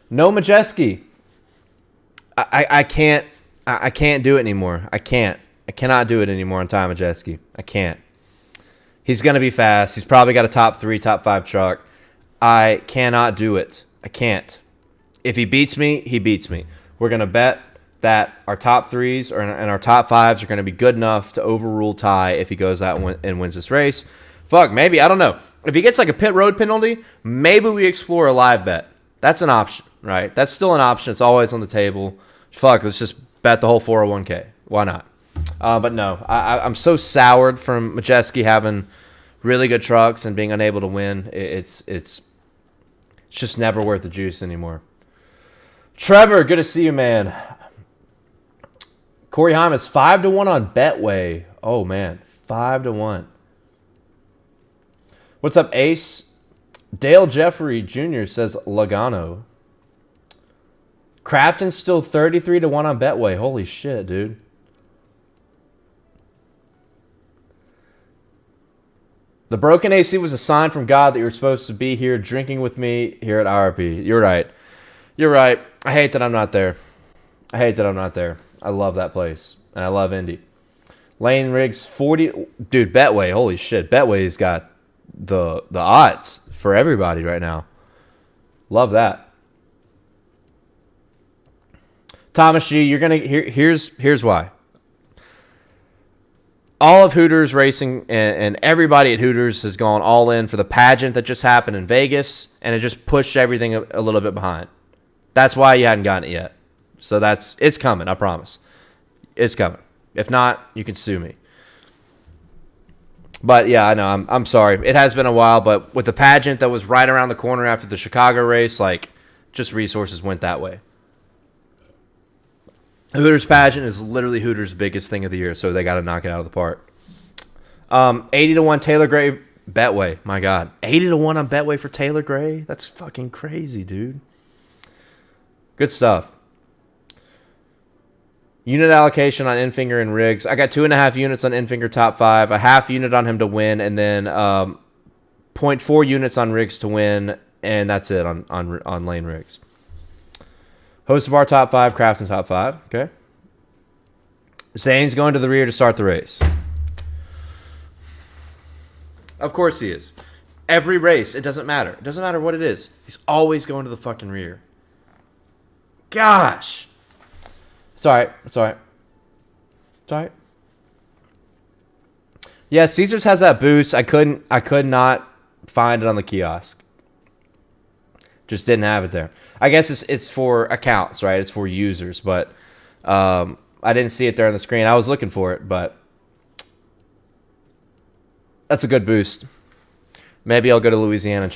No Majeski. I can't do it anymore. I cannot do it anymore on Ty Majeski. I can't. He's going to be fast. He's probably got a top 3, top 5 truck. I cannot do it. I can't. If he beats me, he beats me. We're going to bet that our top 3s and our top 5s are going to be good enough to overrule Ty if he goes out and wins this race. Fuck, maybe. I don't know. If he gets like a pit road penalty, maybe we explore a live bet. That's an option, right? That's still an option. It's always on the table. Fuck, let's just bet the whole 401k. Why not? But no, I'm so soured from Majeski having really good trucks and being unable to win. It's just never worth the juice anymore. Trevor, good to see you, man. Corey Heim is 5-1 on Betway. Oh, man, 5-1. What's up, Ace? Dale Jeffrey Jr. says Logano. Crafton's still 33-1 on Betway. Holy shit, dude. The broken AC was a sign from God that you were supposed to be here drinking with me here at IRP. You're right. You're right. I hate that I'm not there. I love that place. And I love Indy. Lane Riggs, 40. Dude, Betway. Holy shit. Betway's got the odds for everybody right now. Love that. Thomas G, you're gonna here's why. All of Hooters Racing and everybody at Hooters has gone all in for the pageant that just happened in Vegas, and it just pushed everything a little bit behind. That's why you hadn't gotten it yet. So it's coming, I promise. It's coming. If not, you can sue me. But yeah, I know. I'm sorry. It has been a while, but with the pageant that was right around the corner after the Chicago race, like, just resources went that way. Hooters pageant is literally Hooters' biggest thing of the year, so they got to knock it out of the park. 80-1 Taylor Gray Betway. My God, 80-1 on Betway for Taylor Gray. That's fucking crazy, dude. Good stuff. Unit allocation on Enfinger and Riggs. I got 2.5 units on Enfinger top 5, a half unit on him to win, and then 0.4 units on Riggs to win, and that's it on Lane Riggs. Host of our top 5, Crafton top 5. Okay, Zane's going to the rear to start the race. Of course he is. Every race, it doesn't matter. It doesn't matter what it is. He's always going to the fucking rear. Gosh. It's all right. It's all right. It's all right. Yeah, Caesars has that boost. I could not find it on the kiosk. Just didn't have it there. I guess it's for accounts, right? It's for users, but I didn't see it there on the screen. I was looking for it, but that's a good boost. Maybe I'll go to Louisiana and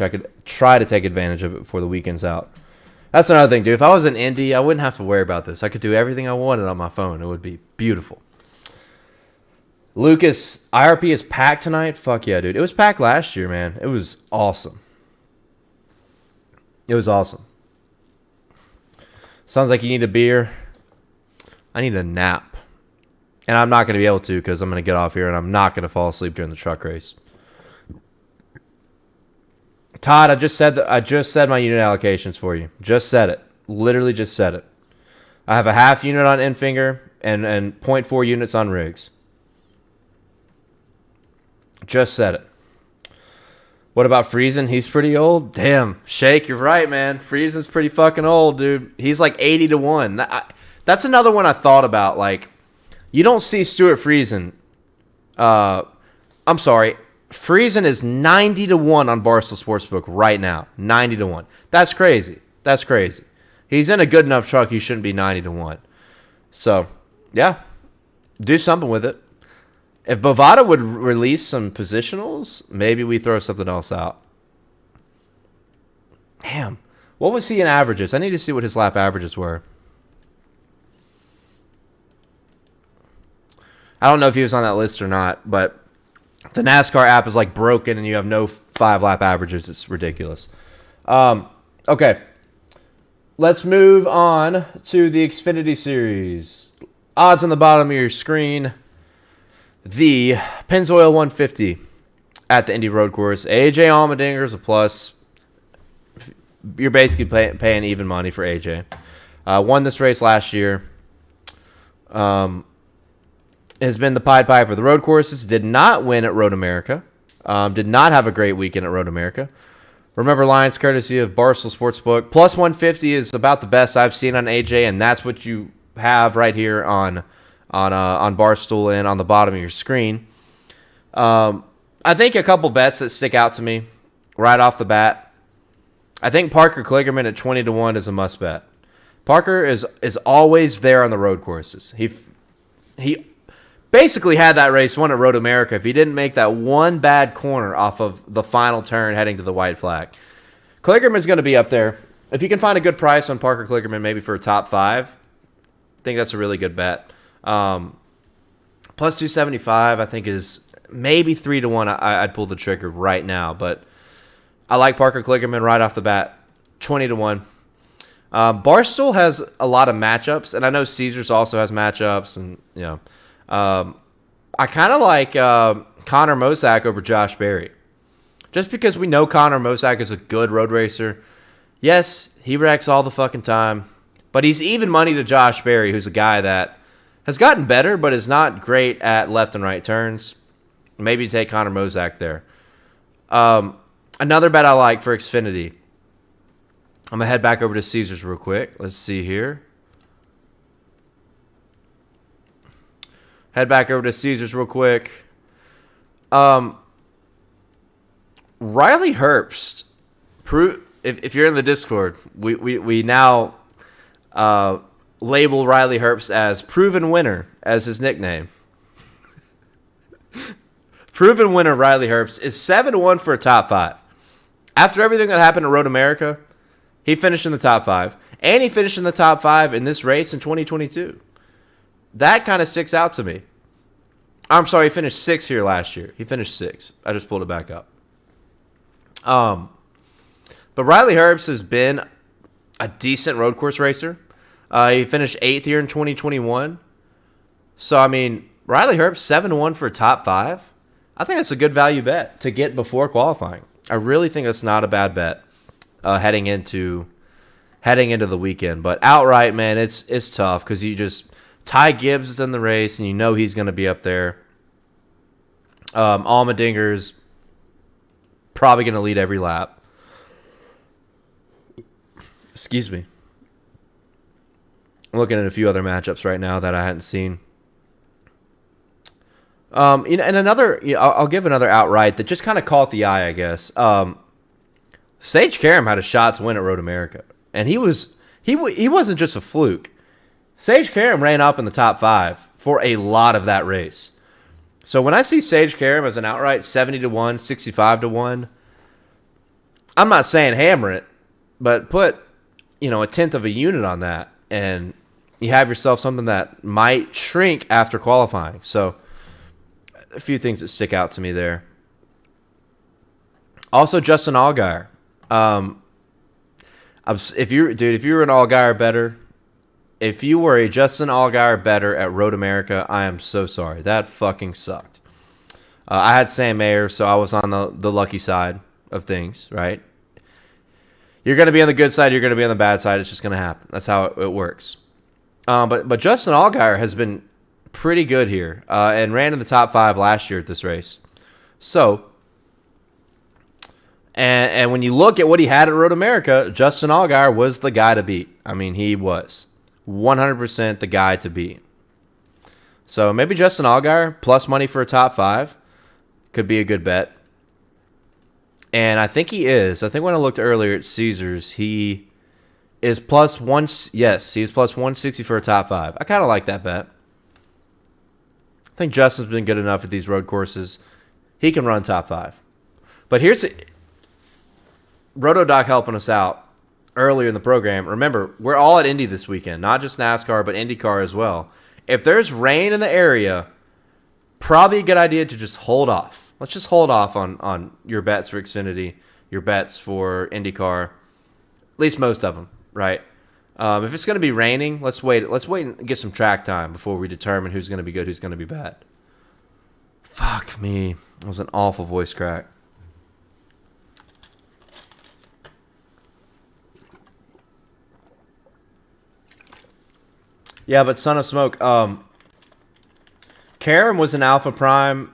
try to take advantage of it before the weekend's out. That's another thing, dude. If I was in Indy, I wouldn't have to worry about this. I could do everything I wanted on my phone. It would be beautiful. Lucas, IRP is packed tonight? Fuck yeah, dude. It was packed last year, man. It was awesome. It was awesome. Sounds like you need a beer. I need a nap. And I'm not going to be able to because I'm going to get off here and I'm not going to fall asleep during the truck race. Todd, I just said my unit allocations for you. Just said it. Literally just said it. I have a half unit on Infinger and 0.4 units on Riggs. Just said it. What about Friesen? He's pretty old. Damn, Shake, you're right, man. Friesen's pretty fucking old, dude. He's like 80 to 1. That's another one I thought about. Like, you don't see Stuart Friesen. I'm sorry. Friesen is 90 to 1 on Barstool Sportsbook right now. 90 to 1. That's crazy. That's crazy. He's in a good enough truck. He shouldn't be 90 to 1. So, yeah. Do something with it. If Bovada would release some positionals, maybe we throw something else out. Damn. What was he in averages? I need to see what his lap averages were. I don't know if he was on that list or not, but the NASCAR app is like broken and you have no 5-lap averages. It's ridiculous. Okay. Let's move on to the Xfinity Series. Odds on the bottom of your screen. The Pennzoil 150 at the Indy Road Course. AJ Allmendinger is a plus. You're basically paying even money for AJ. Won this race last year. Has been the Pied Piper of the road courses. Did not win at Road America. Did not have a great weekend at Road America. Remember lines courtesy of Barstool Sportsbook. Plus 150 is about the best I've seen on AJ, and that's what you have right here on Barstool and on the bottom of your screen. I think a couple bets that stick out to me right off the bat. I think Parker Kligerman at 20 to 1 is a must bet. Parker is always there on the road courses. He basically had that race won at Road America if he didn't make that one bad corner off of the final turn heading to the white flag. Kligerman's going to be up there. If you can find a good price on Parker Kligerman, maybe for a top 5, I think that's a really good bet. Plus 275, I think, is maybe 3 to 1. I'd pull the trigger right now, but I like Parker Kligerman right off the bat. 20 to 1. Barstool has a lot of matchups, and I know Caesars also has matchups, and you know, I kind of like Connor Mosack over Josh Berry, just because we know Connor Mosack is a good road racer. Yes, he wrecks all the fucking time, but he's even money to Josh Berry, who's a guy that has gotten better, but is not great at left and right turns. Maybe take Connor Mosack there. Another bet I like for Xfinity. I'm going to head back over to Caesars real quick. Let's see here. Head back over to Caesars real quick. Riley Herbst. If you're in the Discord, we now label Riley Herbst as Proven Winner as his nickname. Proven Winner Riley Herbst is 7-1 for a top 5. After everything that happened at Road America, he finished in the top 5. And he finished in the top 5 in this race in 2022. That kind of sticks out to me. I'm sorry, he finished 6th here last year. He finished 6th. I just pulled it back up. But Riley Herbst has been a decent road course racer. He finished 8th here in 2021. So, I mean, Riley Herbst, 7-1 for a top 5. I think that's a good value bet to get before qualifying. I really think that's not a bad bet heading into the weekend. But outright, man, it's tough because you just Ty Gibbs is in the race, and you know he's going to be up there. Allmendinger's probably going to lead every lap. Excuse me. I'm looking at a few other matchups right now that I hadn't seen. And another, I'll give another outright that just kind of caught the eye, I guess. Sage Karam had a shot to win at Road America, and he wasn't just a fluke. Sage Karam ran up in the top 5 for a lot of that race. So when I see Sage Karam as an outright 70-1, 65-1, I'm not saying hammer it, but put a tenth of a unit on that, and you have yourself something that might shrink after qualifying. So a few things that stick out to me there. Also, Justin Allgaier. If you were an Allgaier bettor, if you were a Justin Allgaier bettor at Road America, I am so sorry. That fucking sucked. I had Sam Mayer, so I was on the lucky side of things, right? You're going to be on the good side. You're going to be on the bad side. It's just going to happen. That's how it works. But Justin Allgaier has been pretty good here and ran in the top 5 last year at this race. So, and when you look at what he had at Road America, Justin Allgaier was the guy to beat. I mean, he was 100% the guy to beat. So maybe Justin Allgaier plus money for a top 5 could be a good bet. And I think he is. I think when I looked earlier at Caesars, he is plus one. Yes, he's plus 160 for a top 5. I kind of like that bet. I think Justin's been good enough at these road courses. He can run top 5. But here's RotoDoc helping us out earlier in the program. Remember, we're all at Indy this weekend, not just NASCAR, but IndyCar as well. If there's rain in the area, probably a good idea to just hold off. Let's just hold off on your bets for Xfinity, your bets for IndyCar, at least most of them, right? If it's going to be raining, let's wait. Let's wait and get some track time before we determine who's going to be good, who's going to be bad. Fuck me. That was an awful voice crack. Yeah, but Son of Smoke, Karam was an Alpha Prime.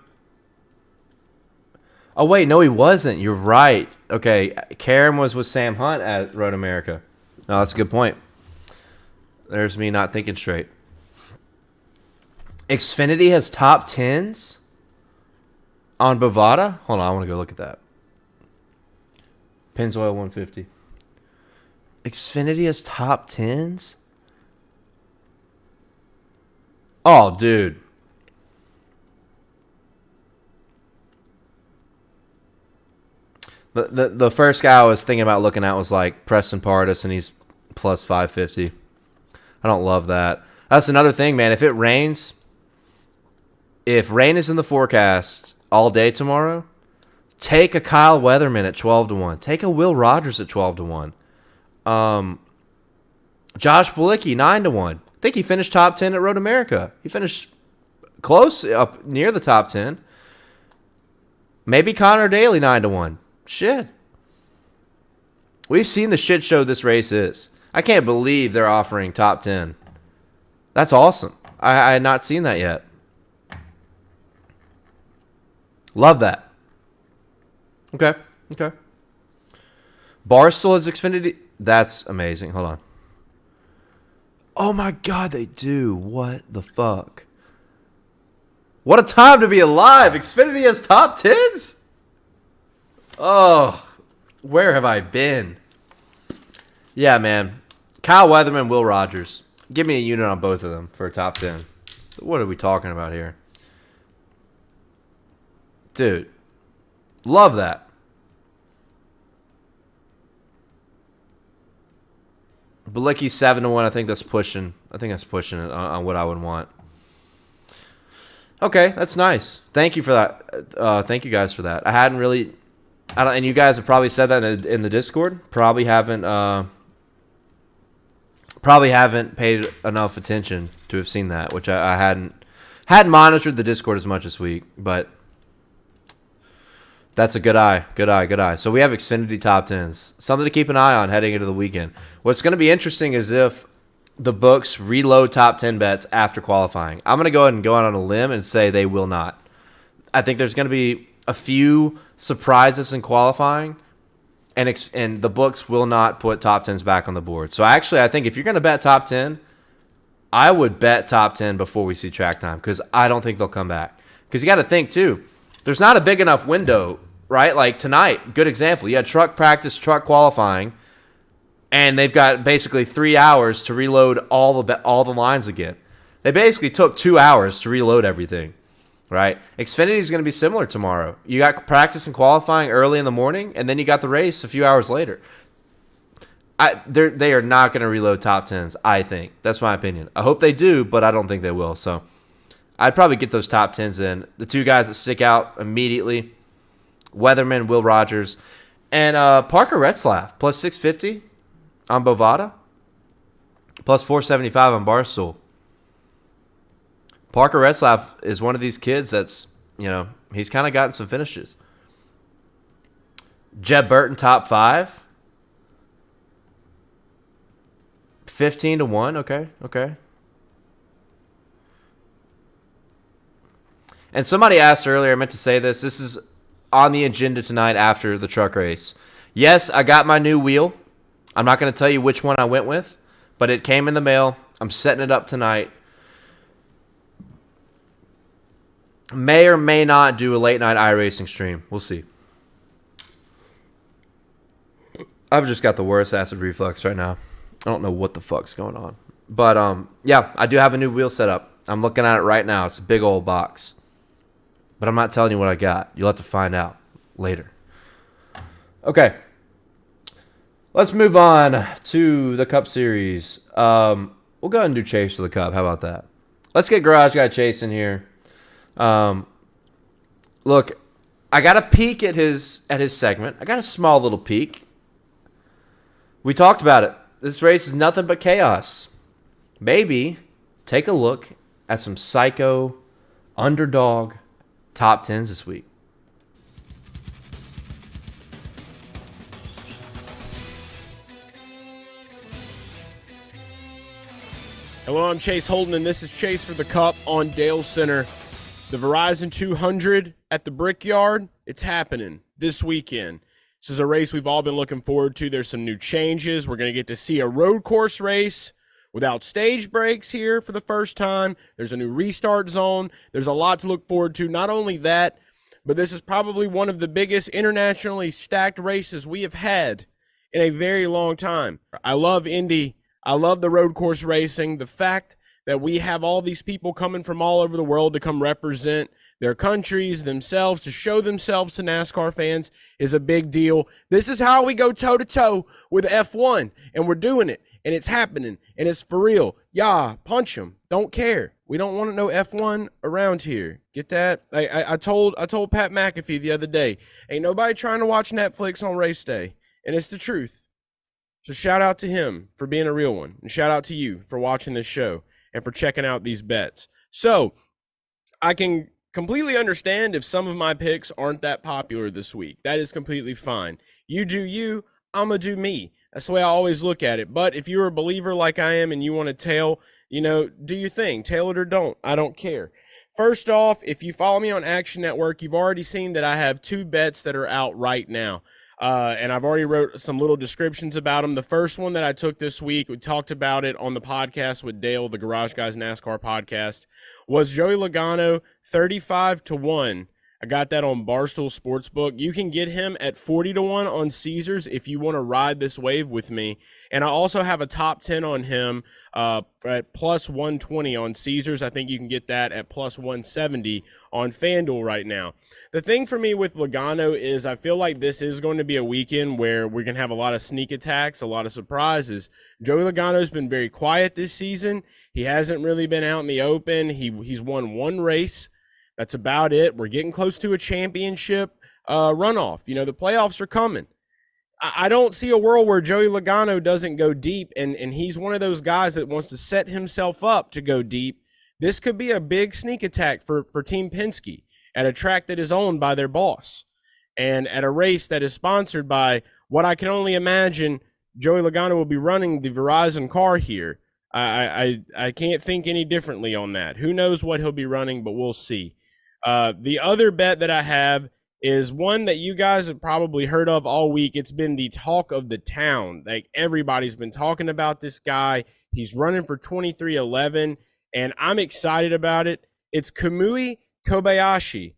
Oh, wait, no, he wasn't. You're right. Okay, Karam was with Sam Hunt at Road America. No, that's a good point. There's me not thinking straight. Xfinity has top 10s on Bovada? Hold on, I want to go look at that. Pennzoil 150. Xfinity has top 10s? Oh, dude. The first guy I was thinking about looking at was like Preston Pardus, and he's plus 550. I don't love that. That's another thing, man. If rain is in the forecast all day tomorrow, take a Kyle Weatherman at 12-1. Take a Will Rogers at 12-1. Josh Bilicki 9-1. I think he finished top 10 at Road America. He finished close, up near the top 10. Maybe Connor Daly 9-1. Shit. We've seen the shit show this race is. I can't believe they're offering top 10. That's awesome. I had not seen that yet. Love that. Okay. Barstool has Xfinity. That's amazing. Hold on. Oh my God, they do. What the fuck? What a time to be alive. Xfinity has top 10s? Oh, where have I been? Yeah, man. Kyle Weatherman, Will Rogers. Give me a unit on both of them for a top 10. What are we talking about here? Dude, love that. Bilicki 7-1. I think that's pushing. I think that's pushing it on what I would want. Okay, that's nice. Thank you for that. Thank you guys for that. I hadn't really. And you guys have probably said that in the Discord. Probably haven't paid enough attention to have seen that, which I hadn't monitored the Discord as much this week. But that's a good eye. So we have Xfinity top 10s. Something to keep an eye on heading into the weekend. What's going to be interesting is if the books reload top 10 bets after qualifying. I'm going to go ahead and go out on a limb and say they will not. I think there's going to be a few surprises in qualifying, and the books will not put top 10s back on the board. So I think if you're going to bet top 10, I would bet top 10 before we see track time, because I don't think they'll come back. Because you got to think, too, there's not a big enough window, right? Like tonight, good example. You had truck practice, truck qualifying, and they've got basically 3 hours to reload all the lines again. They basically took 2 hours to reload everything, right? Xfinity is going to be similar tomorrow. You got practice and qualifying early in the morning, and then you got the race a few hours later. They are not going to reload top 10s, I think. That's my opinion. I hope they do, but I don't think they will. So I'd probably get those top 10s in. The two guys that stick out immediately, Weatherman, Will Rogers, and Parker Retzlaff, plus 650 on Bovada, plus 475 on Barstool. Parker Retzlaff is one of these kids that's, he's kind of gotten some finishes. Jeb Burton, top 5. 15-1, okay. And somebody asked earlier, I meant to say this is on the agenda tonight after the truck race. Yes, I got my new wheel. I'm not going to tell you which one I went with, but it came in the mail. I'm setting it up tonight. May or may not do a late night iRacing stream. We'll see. I've just got the worst acid reflux right now. I don't know what the fuck's going on. But, yeah, I do have a new wheel set up. I'm looking at it right now. It's a big old box. But I'm not telling you what I got. You'll have to find out later. Okay. Let's move on to the Cup Series. We'll go ahead and do Chase for the Cup. How about that? Let's get Garage Guy Chase in here. Look, I got a peek at his segment. I got a small little peek. We talked about it. This race is nothing but chaos. Maybe take a look at some psycho underdog top 10s this week. Hello, I'm Chase Holden, and this is Chase for the Cup on Dalescenter. The Verizon 200 at the Brickyard, it's happening this weekend. This is a race we've all been looking forward to. There's some new changes. We're going to get to see a road course race without stage breaks here for the first time. There's a new restart zone. There's a lot to look forward to. Not only that, but this is probably one of the biggest internationally stacked races we have had in a very long time. I love Indy. I love the road course racing. The fact that we have all these people coming from all over the world to come represent their countries, themselves, to show themselves to NASCAR fans is a big deal. This is how we go toe-to-toe with F1, and we're doing it, and it's happening, and it's for real. Yeah, punch them. Don't care. We don't want to know F1 around here. Get that? I told Pat McAfee the other day, ain't nobody trying to watch Netflix on race day, and it's the truth. So shout out to him for being a real one, and shout out to you for watching this show and for checking out these bets. So I can completely understand if some of my picks aren't that popular this week. That is completely fine. You do you, I'm going to do me. That's the way I always look at it. But if you're a believer like I am and you want to tail, do your thing. Tail it or don't. I don't care. First off, if you follow me on Action Network, you've already seen that I have 2 bets that are out right now. And I've already wrote some little descriptions about them. The first one that I took this week, we talked about it on the podcast with Dale, the Garage Guys NASCAR podcast, was Joey Logano 35-1. I got that on Barstool Sportsbook. You can get him at 40-1 on Caesars if you want to ride this wave with me. And I also have a top 10 on him at plus 120 on Caesars. I think you can get that at plus 170 on FanDuel right now. The thing for me with Logano is I feel like this is going to be a weekend where we're going to have a lot of sneak attacks, a lot of surprises. Joey Logano's been very quiet this season. He hasn't really been out in the open. He's won 1 race. That's about it. We're getting close to a championship runoff. The playoffs are coming. I don't see a world where Joey Logano doesn't go deep, and he's one of those guys that wants to set himself up to go deep. This could be a big sneak attack for Team Penske at a track that is owned by their boss and at a race that is sponsored by what I can only imagine Joey Logano will be running the Verizon car here. I can't think any differently on that. Who knows what he'll be running, but we'll see. The other bet that I have is one that you guys have probably heard of all week. It's been the talk of the town. Like, everybody's been talking about this guy. He's running for 23-11, and I'm excited about it. It's Kamui Kobayashi.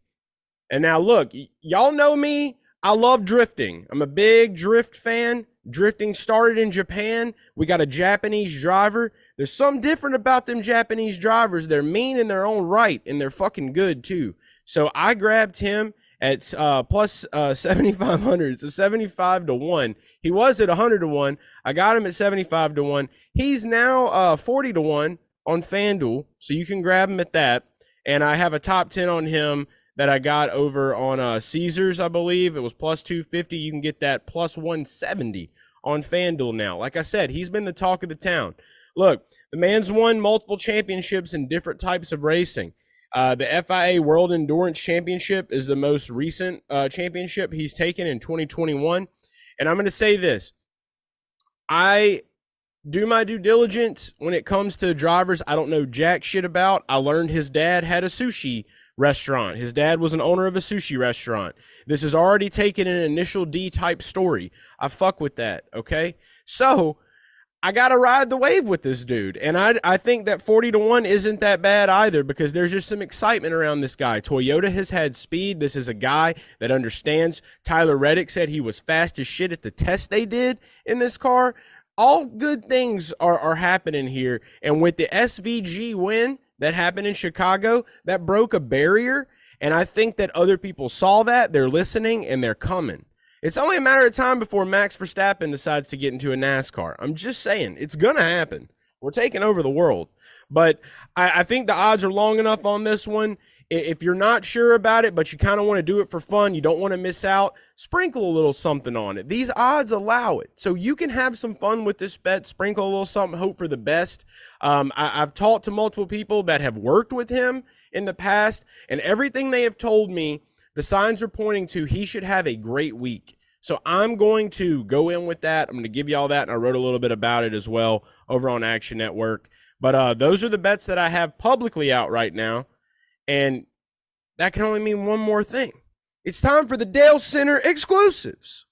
And now, look, y'all know me. I love drifting. I'm a big drift fan. Drifting started in Japan. We got a Japanese driver. There's something different about them Japanese drivers. They're mean in their own right, and they're fucking good, too. So I grabbed him at plus 7,500, so 75-1. He was at 100-1. I got him at 75-1. He's now 40-1 on FanDuel, so you can grab him at that. And I have a top 10 on him that I got over on Caesars, I believe. It was plus 250. You can get that plus 170 on FanDuel now. Like I said, he's been the talk of the town. Look, the man's won multiple championships in different types of racing. The FIA World Endurance Championship is the most recent championship he's taken in 2021. And I'm going to say this. I do my due diligence when it comes to drivers I don't know jack shit about. I learned his dad had a sushi restaurant. His dad was an owner of a sushi restaurant. This has already taken an initial D-type story. I fuck with that, okay? So I got to ride the wave with this dude. And I think that 40-1 isn't that bad either, because there's just some excitement around this guy. Toyota has had speed. This is a guy that understands. Tyler Reddick said he was fast as shit at the test they did in this car. All good things are happening here. And with the SVG win that happened in Chicago, that broke a barrier. And I think that other people saw that. They're listening and they're coming. It's only a matter of time before Max Verstappen decides to get into a NASCAR. I'm just saying, it's going to happen. We're taking over the world. But I think the odds are long enough on this one. If you're not sure about it, but you kind of want to do it for fun, you don't want to miss out, sprinkle a little something on it. These odds allow it. So you can have some fun with this bet, sprinkle a little something, hope for the best. I've talked to multiple people that have worked with him in the past, and everything they have told me, the signs are pointing to he should have a great week. So I'm going to go in with that. I'm going to give you all that, and I wrote a little bit about it as well over on Action Network. But those are the bets that I have publicly out right now. And that can only mean one more thing. It's time for the Dalescenter exclusives.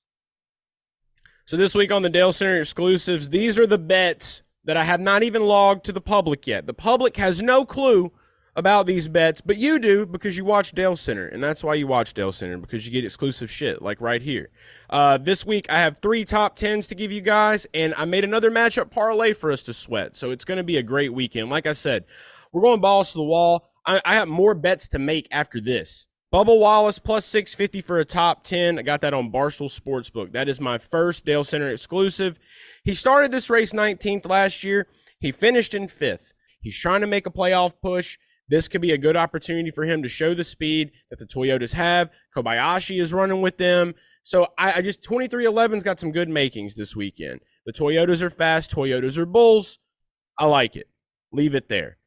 So this week on the Dalescenter exclusives, these are the bets that I have not even logged to the public yet. The public has no clue about these bets, but you do because you watch Dalescenter, and that's why you watch Dalescenter, because you get exclusive shit like right here. This week I have 3 top 10s to give you guys, and I made another matchup parlay for us to sweat, so it's going to be a great weekend. Like I said, we're going balls to the wall. I have more bets to make after this. Bubba Wallace plus 650 for a top 10. I got that on Barstool Sportsbook. That is my first Dalescenter exclusive. He started this race 19th last year. He finished in 5th. He's trying to make a playoff push. This could be a good opportunity for him to show the speed that the Toyotas have. Kobayashi is running with them. So I just 23-11's got some good makings this weekend. The Toyotas are fast. Toyotas are bulls. I like it. Leave it there.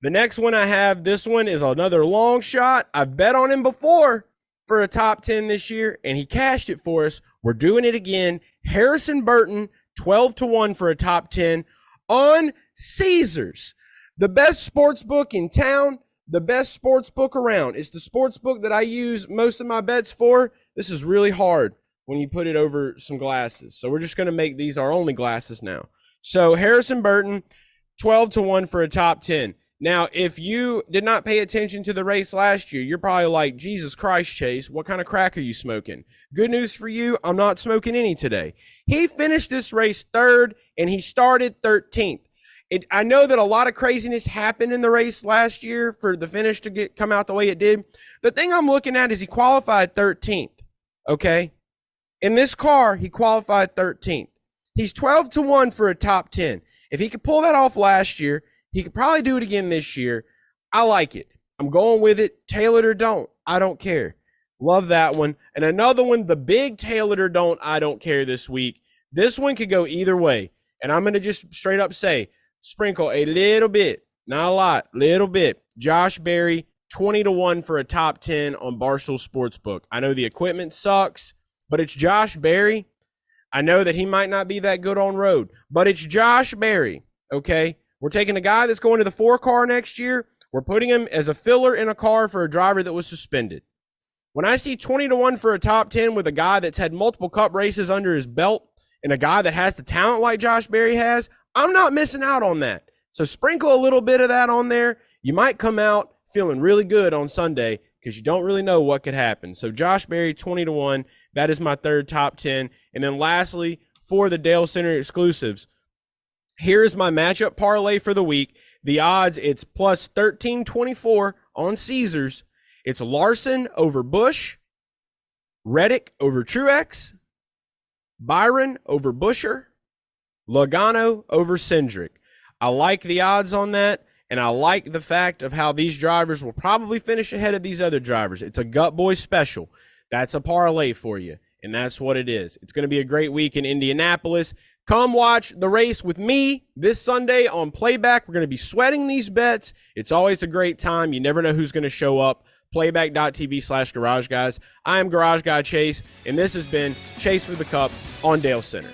The next one I have, this one is another long shot. I've bet on him before for a top 10 this year, and he cashed it for us. We're doing it again. Harrison Burton, 12-1 for a top 10 on Caesars. The best sports book in town, the best sports book around. It's the sports book that I use most of my bets for. This is really hard when you put it over some glasses. So we're just going to make these our only glasses now. So Harrison Burton, 12-1 for a top 10. Now, if you did not pay attention to the race last year, you're probably like, Jesus Christ, Chase, what kind of crack are you smoking? Good news for you, I'm not smoking any today. He finished this race 3rd, and he started 13th. I know that a lot of craziness happened in the race last year for the finish to come out the way it did. The thing I'm looking at is he qualified 13th, okay? In this car, he qualified 13th. He's 12-1 for a top 10. If he could pull that off last year, he could probably do it again this year. I like it. I'm going with it. Tail it or don't. I don't care. Love that one. And another one, the big tail it or don't, I don't care this week. This one could go either way. And I'm going to just straight up say, sprinkle a little bit, not a lot, little bit. Josh Berry, 20-1 for a top 10 on Barstool Sportsbook. I know the equipment sucks, but it's Josh Berry. I know that he might not be that good on road, but it's Josh Berry, okay? We're taking a guy that's going to the 4 car next year. We're putting him as a filler in a car for a driver that was suspended. When I see 20-1 for a top 10 with a guy that's had multiple cup races under his belt and a guy that has the talent like Josh Berry has, I'm not missing out on that. So sprinkle a little bit of that on there. You might come out feeling really good on Sunday because you don't really know what could happen. So Josh Berry, 20-1. That is my third top 10. And then lastly, for the Dalescenter exclusives, here is my matchup parlay for the week. The odds, it's plus 1324 on Caesars. It's Larson over Busch, Reddick over Truex, Byron over Buescher, Logano over Cindric. I like the odds on that, and I like the fact of how these drivers will probably finish ahead of these other drivers. It's a Gut Boy special. That's a parlay for you, and that's what it is. It's going to be a great week in Indianapolis. Come watch the race with me this Sunday on Playback. We're going to be sweating these bets. It's always a great time. You never know who's going to show up. Playback.tv/Garage Guys. I am Garage Guy Chase, and this has been Chase for the Cup on Dalescenter.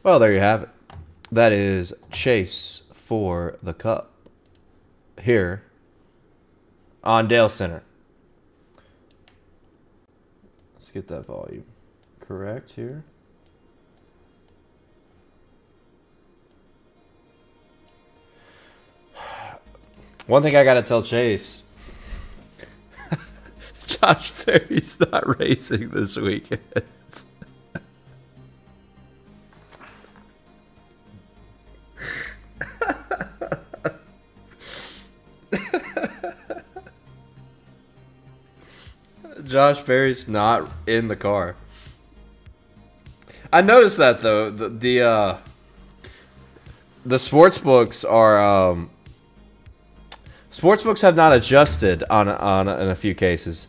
Well, there you have it. That is Chase for the Cup here on Dalescenter. Let's get that volume correct here. One thing I got to tell Chase, Josh Berry's not racing this weekend. Josh Berry's not in the car. I noticed that though. The sports books are sports books have not adjusted on in a few cases.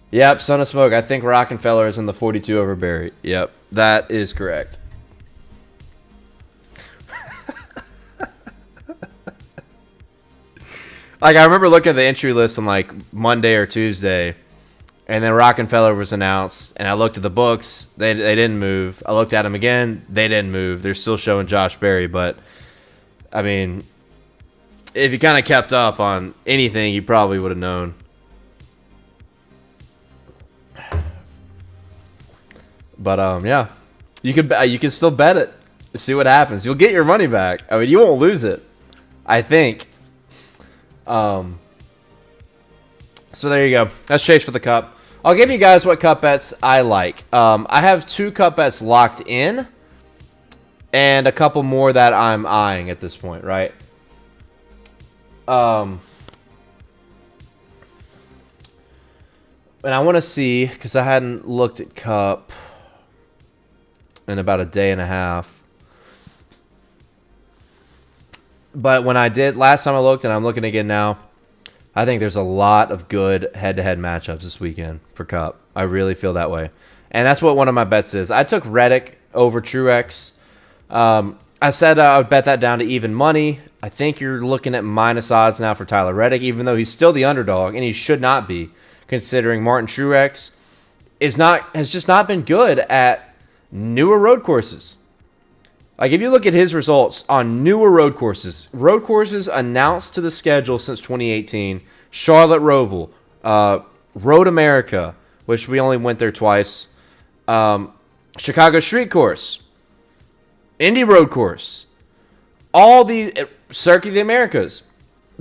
Yep, Son of Smoke. I think Rockefeller is in the 42 over Berry. Yep, that is correct. Like, I remember looking at the entry list on, like, Monday or Tuesday, and then Rockefeller was announced, and I looked at the books. They didn't move. I looked at them again. They didn't move. They're still showing Josh Berry, but, I mean, if you kind of kept up on anything, you probably would have known. But, yeah, you can still bet it. See what happens. You'll get your money back. I mean, you won't lose it, I think. So there you go. That's Chase for the Cup. I'll give you guys what cup bets I like. I have 2 cup bets locked in and a couple more that I'm eyeing at this point, right? And I want to see, because I hadn't looked at cup in about a day and a half. But when I did, last time I looked, and I'm looking again now, I think there's a lot of good head-to-head matchups this weekend for Cup. I really feel that way. And that's what one of my bets is. I took Reddick over Truex. I said I would bet that down to even money. I think you're looking at minus odds now for Tyler Reddick, even though he's still the underdog, and he should not be, considering Martin Truex has just not been good at newer road courses. Like, if you look at his results on newer road courses announced to the schedule since 2018, Charlotte Roval, Road America, which we only went there twice, Chicago Street Course, Indy Road Course, all these, Circuit of the Americas.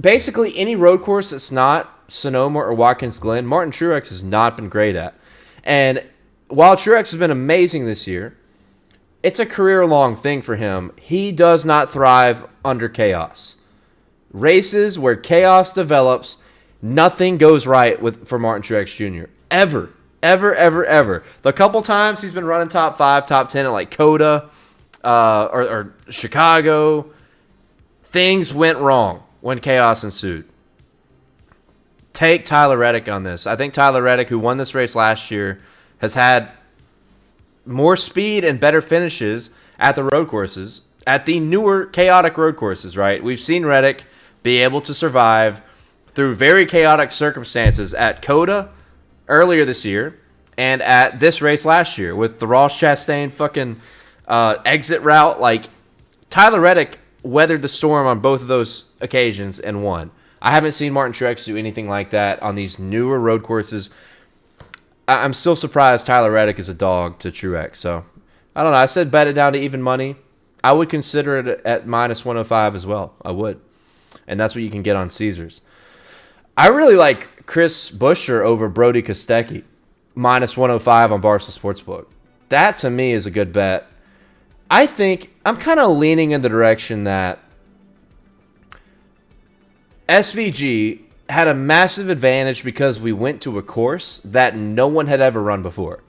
Basically, any road course that's not Sonoma or Watkins Glen, Martin Truex has not been great at. And while Truex has been amazing this year, it's a career-long thing for him. He does not thrive under chaos. Races where chaos develops, nothing goes right for Martin Truex Jr. Ever. Ever, ever, ever. The couple times he's been running top 5, top 10 at like Coda or Chicago, things went wrong when chaos ensued. Take Tyler Reddick on this. I think Tyler Reddick, who won this race last year, has had more speed and better finishes at the road courses, at the newer chaotic road courses, right? We've seen Reddick be able to survive through very chaotic circumstances at Coda earlier this year and at this race last year with the Ross Chastain fucking exit route. Like, Tyler Reddick weathered the storm on both of those occasions and won. I haven't seen Martin Truex do anything like that on these newer road courses. I'm still surprised Tyler Reddick is a dog to Truex. So, I don't know. I said bet it down to even money. I would consider it at minus 105 as well. I would. And that's what you can get on Caesars. I really like Chris Buescher over Brody Kostecki, minus 105 on Barstool Sportsbook. That, to me, is a good bet. I think I'm kind of leaning in the direction that SVG had a massive advantage because we went to a course that no one had ever run before.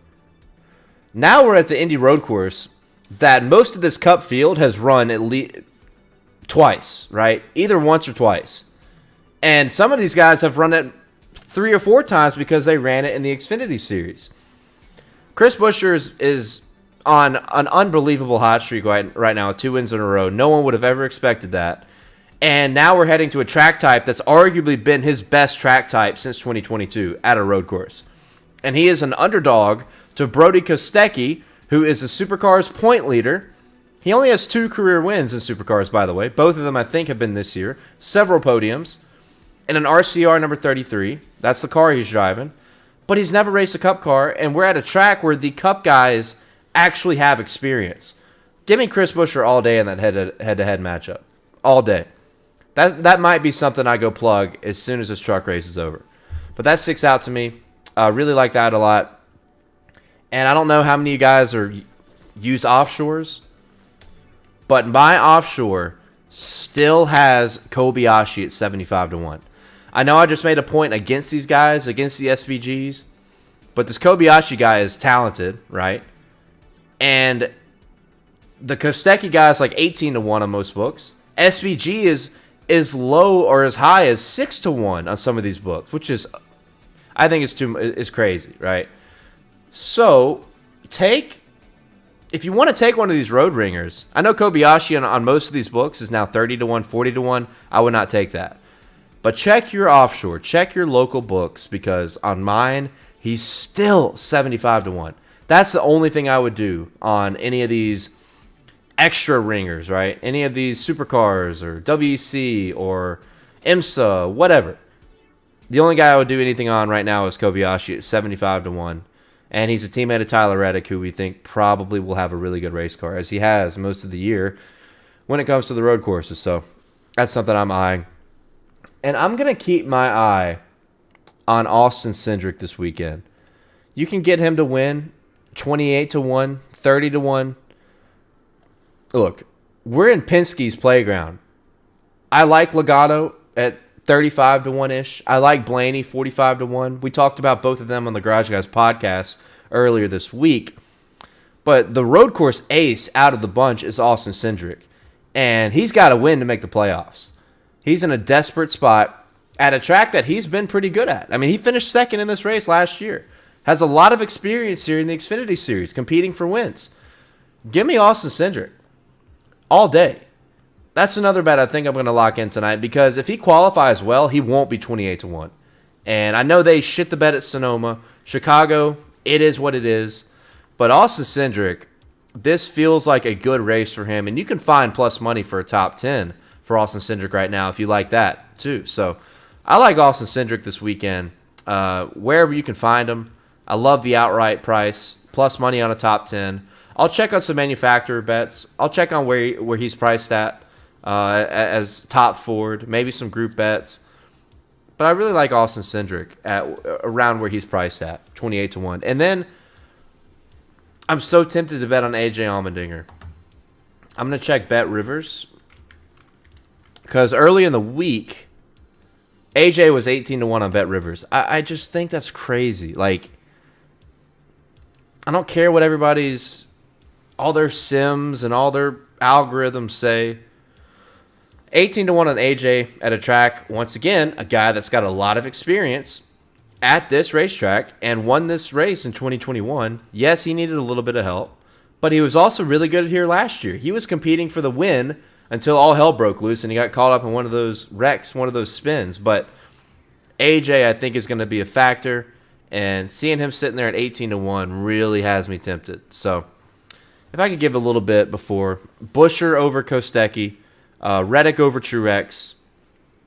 Now we're at the Indy Road Course that most of this Cup field has run at least twice, right? Either once or twice. And some of these guys have run it 3 or 4 times because they ran it in the Xfinity Series. Chris Buescher is on an unbelievable hot streak right now, 2 wins in a row. No one would have ever expected that. And now we're heading to a track type that's arguably been his best track type since 2022 at a road course. And he is an underdog to Brody Kostecki, who is the Supercars point leader. He only has 2 career wins in Supercars, by the way. Both of them, I think, have been this year. Several podiums. And an RCR number 33. That's the car he's driving. But he's never raced a Cup car, and we're at a track where the Cup guys actually have experience. Give me Chris Buescher all day in that head-to-head matchup. All day. That might be something I go plug as soon as this truck race is over. But that sticks out to me. I really like that a lot. And I don't know how many of you guys use offshores, but my offshore still has Kobayashi at 75 to 1. I know I just made a point against these guys, against the SVGs, but this Kobayashi guy is talented, right? And the Kostecki guy is like 18 to 1 on most books. SVG is as low or as high as 6 to 1 on some of these books, which is, I think is crazy, right? So, if you want to take one of these road ringers, I know Kobayashi on most of these books is now 30 to 1, 40 to 1. I would not take that. But check your offshore, check your local books, because on mine, he's still 75 to 1. That's the only thing I would do on any of these extra ringers, right? Any of these supercars or WEC or IMSA, whatever. The only guy I would do anything on right now is Kobayashi at 75 to 1. And he's a teammate of Tyler Reddick, who we think probably will have a really good race car, as he has most of the year when it comes to the road courses. So that's something I'm eyeing. And I'm going to keep my eye on Austin Cindric this weekend. You can get him to win 28 to 1, 30 to 1. Look, we're in Penske's playground. I like Logano at 35 to 1-ish. I like Blaney 45 to 1. We talked about both of them on the Garage Guys podcast earlier this week. But the road course ace out of the bunch is Austin Cindric. And he's got to win to make the playoffs. He's in a desperate spot at a track that he's been pretty good at. I mean, he finished second in this race last year. Has a lot of experience here in the Xfinity Series, competing for wins. Give me Austin Cindric all day. That's another bet I think I'm going to lock in tonight, because if he qualifies well, he won't be 28 to 1. And I know they shit the bed at Sonoma. Chicago, it is what it is. But Austin Cindric, this feels like a good race for him. And you can find plus money for a top 10 for Austin Cindric right now if you like that too. So I like Austin Cindric this weekend. Wherever you can find him. I love the outright price. Plus money on a top 10. I'll check on some manufacturer bets. I'll check on where he's priced at. As top Ford, maybe some group bets. But I really like Austin Cindric at around where he's priced at, 28 to 1. And then I'm so tempted to bet on AJ Allmendinger. I'm going to check Bet Rivers, because early in the week, AJ was 18 to 1 on Bet Rivers. I just think that's crazy. Like, I don't care what all their sims and all their algorithms say. 18 to 1 on AJ at a track, once again, a guy that's got a lot of experience at this racetrack and won this race in 2021. Yes, he needed a little bit of help, but he was also really good here last year. He was competing for the win until all hell broke loose and he got caught up in one of those wrecks, one of those spins. But AJ, I think, is going to be a factor, and seeing him sitting there at 18-1 really has me tempted. So if I could give a little bit before, Buescher over Kostecki, Reddick over Truex,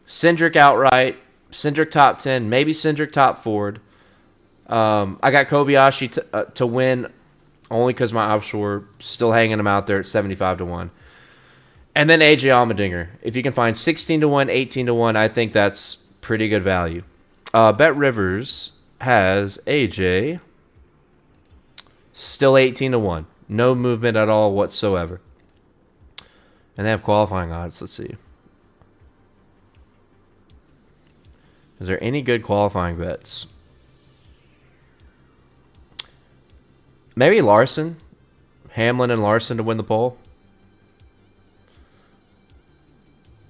Cindric outright, Cindric top 10, maybe Cindric top Ford. I got Kobayashi to win only because my offshore still hanging him out there at 75-1. And then AJ Allmendinger. If you can find 16-1, 18-1, I think that's pretty good value. Bet Rivers has AJ still 18-1. No movement at all whatsoever. And they have qualifying odds. Let's see. Is there any good qualifying bets? Maybe Larson. Hamlin and Larson to win the pole.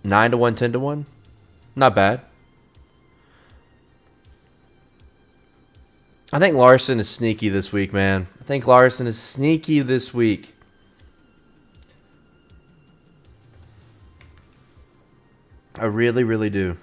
9-1, 10-1. Not bad. I think Larson is sneaky this week, man. I think Larson is sneaky this week. I really, really do.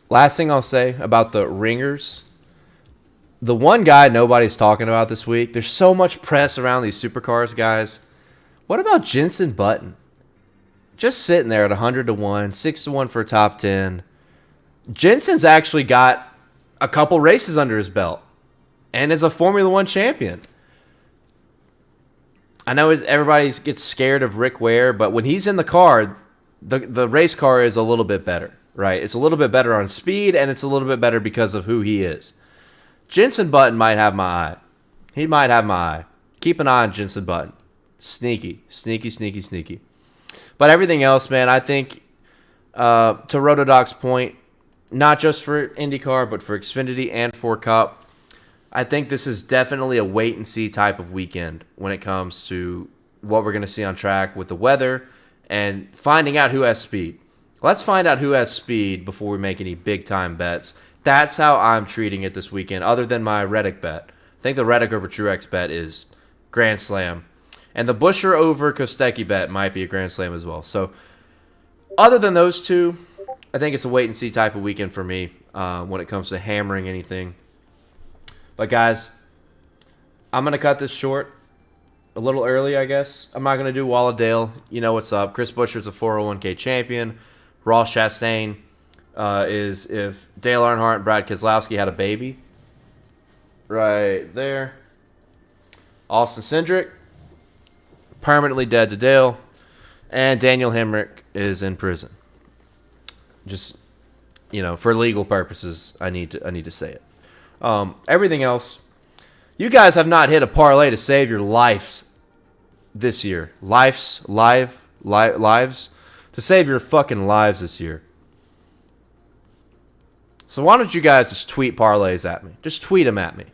Last thing I'll say about the ringers. The one guy nobody's talking about this week. There's so much press around these supercars, guys. What about Jenson Button? Just sitting there at 100-1, 6-1 for a top 10. Jensen's actually got a couple races under his belt and is a Formula One champion. I know everybody gets scared of Rick Ware, but when he's in the car, the race car is a little bit better, right? It's a little bit better on speed, and it's a little bit better because of who he is. Jenson Button might have my eye. He might have my eye. Keep an eye on Jenson Button. Sneaky. But everything else, man, I think, to RotoDoc's point, not just for IndyCar, but for Xfinity and for Cup, I think this is definitely a wait-and-see type of weekend when it comes to what we're going to see on track with the weather and finding out who has speed. Let's find out who has speed before we make any big-time bets. That's how I'm treating it this weekend, other than my Reddick bet. I think the Reddick over Truex bet is grand slam. And the Buescher over Kostecki bet might be a grand slam as well. So other than those two, I think it's a wait-and-see type of weekend for me when it comes to hammering anything. But, guys, I'm going to cut this short a little early, I guess. I'm not going to do Wall of Dale. You know what's up. Chris Buescher's a 401k champion. Ross Chastain is if Dale Earnhardt and Brad Keselowski had a baby. Right there. Austin Cindric, permanently dead to Dale. And Daniel Hemrick is in prison. Just, for legal purposes, I need to say it. Everything else, you guys have not hit a parlay to save your lives this year. Lives to save your fucking lives this year. So why don't you guys just tweet parlays at me? Just tweet them at me,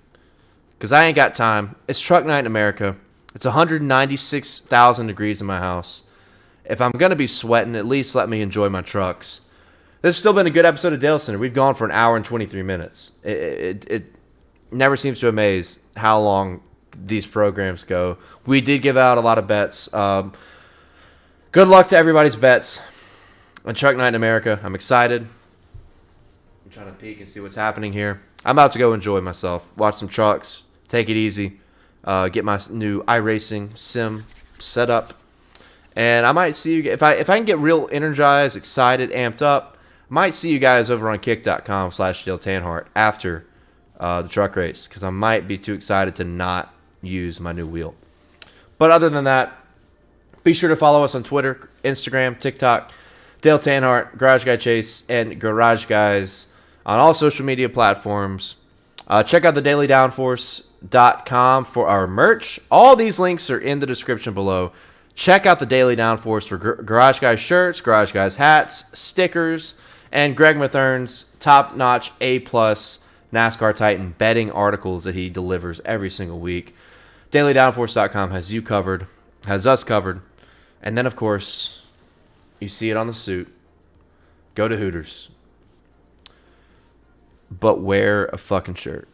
because I ain't got time. It's truck night in America. It's 196,000 degrees in my house. If I'm gonna be sweating, at least let me enjoy my trucks. This has still been a good episode of Dalescenter. We've gone for an hour and 23 minutes. It never seems to amaze how long these programs go. We did give out a lot of bets. Good luck to everybody's bets on Truck Night in America. I'm excited. I'm trying to peek and see what's happening here. I'm about to go enjoy myself. Watch some trucks. Take it easy. Get my new iRacing sim set up. And I might see you if I can get real energized, excited, amped up. Might see you guys over on kick.com/DaleTanhart after the truck race, because I might be too excited to not use my new wheel. But other than that, be sure to follow us on Twitter, Instagram, TikTok, Dale Tanhart, Garage Guy Chase, and Garage Guys on all social media platforms. Check out thedailydownforce.com for our merch. All these links are in the description below. Check out the Daily Downforce for Garage Guys shirts, Garage Guys hats, stickers, And Greg Mathern's top-notch A-plus NASCAR Titan betting articles that he delivers every single week. DailyDownForce.com has you covered, has us covered. And then, of course, you see it on the suit. Go to Hooters. But wear a fucking shirt.